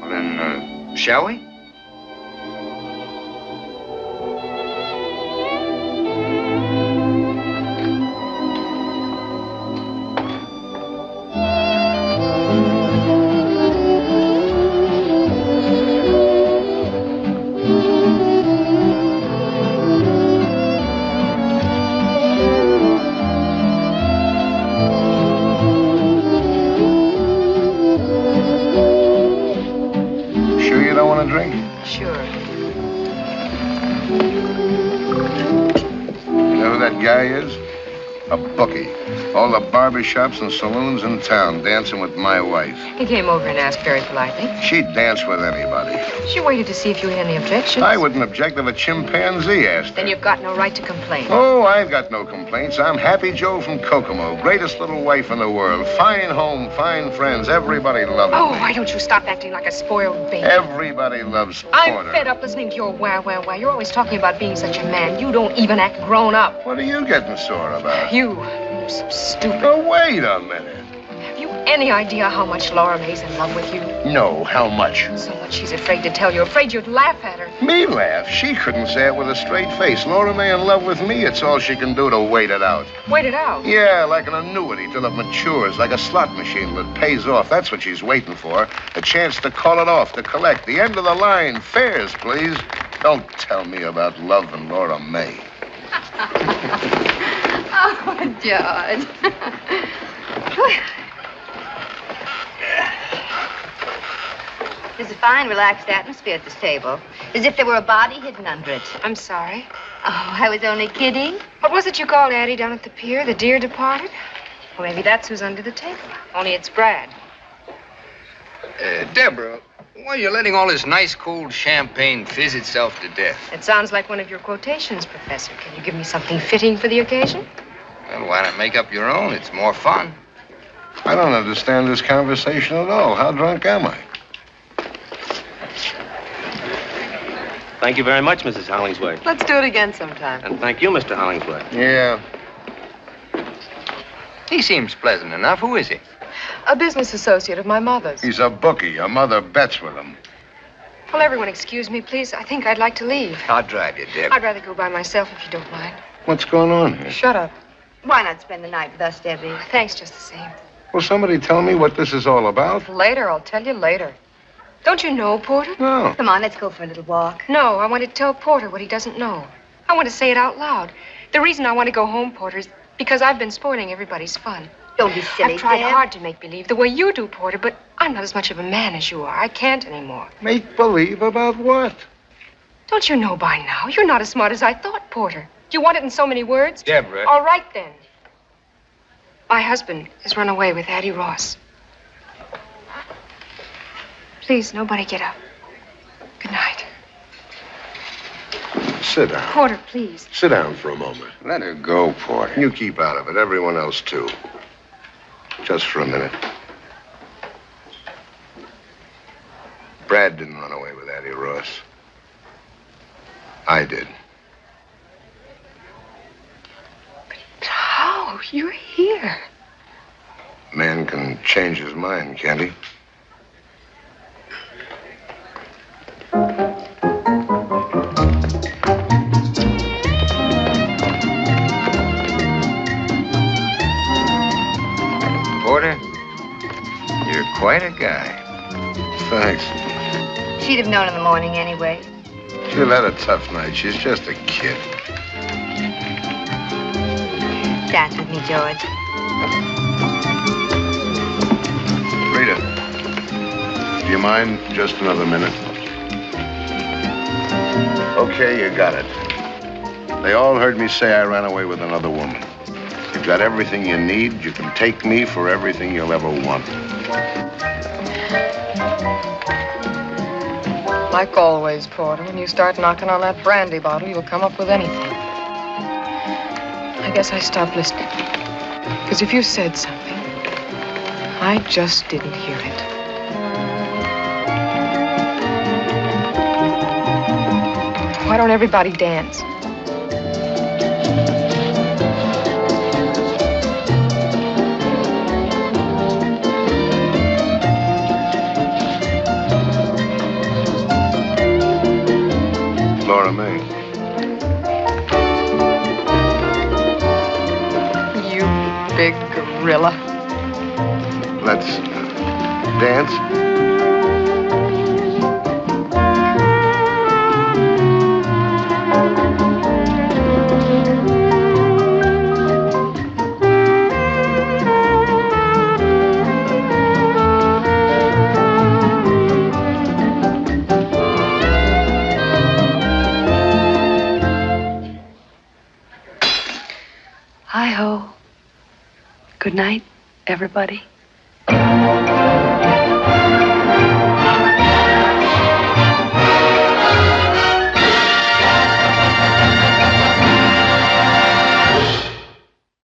Well, then, shall we? Sure you don't want to drink? Sure. You know who that guy is? A bookie. All the barber shops and saloons in town dancing with my wife. He came over and asked very politely. She'd dance with anybody. She waited to see if you had any objections. I wouldn't object if a chimpanzee asked her. Then you've got no right to complain. Oh, I've got no complaints. I'm Happy Joe from Kokomo. Greatest little wife in the world. Fine home, fine friends. Everybody loves Oh, me. why don't you stop acting like a spoiled baby? Everybody loves I'm Porter. fed up listening to your wah, wah, wah. You're always talking about being such a man. You don't even act grown up. What are you getting sore about? You're so stupid. Oh, wait a minute. Have you any idea how much Laura May's in love with you? No, how much? So much she's afraid to tell you. Afraid you'd laugh at her. Me laugh? She couldn't say it with a straight face. Laura May in love with me, it's all she can do to wait it out. Wait it out. Yeah, like an annuity till it matures, like a slot machine that pays off. That's what she's waiting for. A chance to call it off, to collect. The end of the line. Fares, please. Don't tell me about love and Laura May. Oh, George. There's a fine, relaxed atmosphere at this table, as if there were a body hidden under it. I'm sorry. Oh, I was only kidding. What was it you called Addie down at the pier? The dear departed? Well, maybe that's who's under the table. Only it's Brad. Deborah, why are you letting all this nice cold champagne fizz itself to death? It sounds like one of your quotations, Professor. Can you give me something fitting for the occasion? Well, why not make up your own? It's more fun. I don't understand this conversation at all. How drunk am I? Thank you very much, Mrs. Hollingsworth. Let's do it again sometime. And thank you, Mr. Hollingsworth. Yeah. He seems pleasant enough. Who is he? A business associate of my mother's. He's a bookie. Your mother bets with him. Will everyone excuse me, please? I think I'd like to leave. I'll drive you, Deb. I'd rather go by myself if you don't mind. What's going on here? Shut up. Why not spend the night with us, Debbie? Thanks just the same. Will somebody tell me what this is all about? Later, I'll tell you later. Don't you know, Porter? No. Come on, let's go for a little walk. No, I want to tell Porter what he doesn't know. I want to say it out loud. The reason I want to go home, Porter, is because I've been spoiling everybody's fun. Don't be silly, I've tried Deb. hard to make believe the way you do, Porter, but I'm not as much of a man as you are. I can't anymore. Make believe about what? Don't you know by now? You're not as smart as I thought, Porter. Do you want it in so many words? Deborah. All right, then. My husband has run away with Addie Ross. Please, nobody get up. Good night. Sit down. Porter, please. Sit down for a moment. Let her go, Porter. You keep out of it. Everyone else, too. Just for a minute. Brad didn't run away with Addie Ross. I did. How? You're here. Man can change his mind, can't he? Porter, you're quite a guy. Thanks. She'd have known in the morning anyway. She'll had a tough night. She's just a kid. Dance with me, George. Rita, do you mind just another minute? Okay, you got it. They all heard me say I ran away with another woman. You've got everything you need. You can take me for everything you'll ever want. Like always, Porter, when you start knocking on that brandy bottle, you'll come up with anything. I guess I stopped listening. Because if you said something, I just didn't hear it. Why don't everybody dance. Laura May. You big gorilla. Let's dance. Hi-ho. Good night, everybody.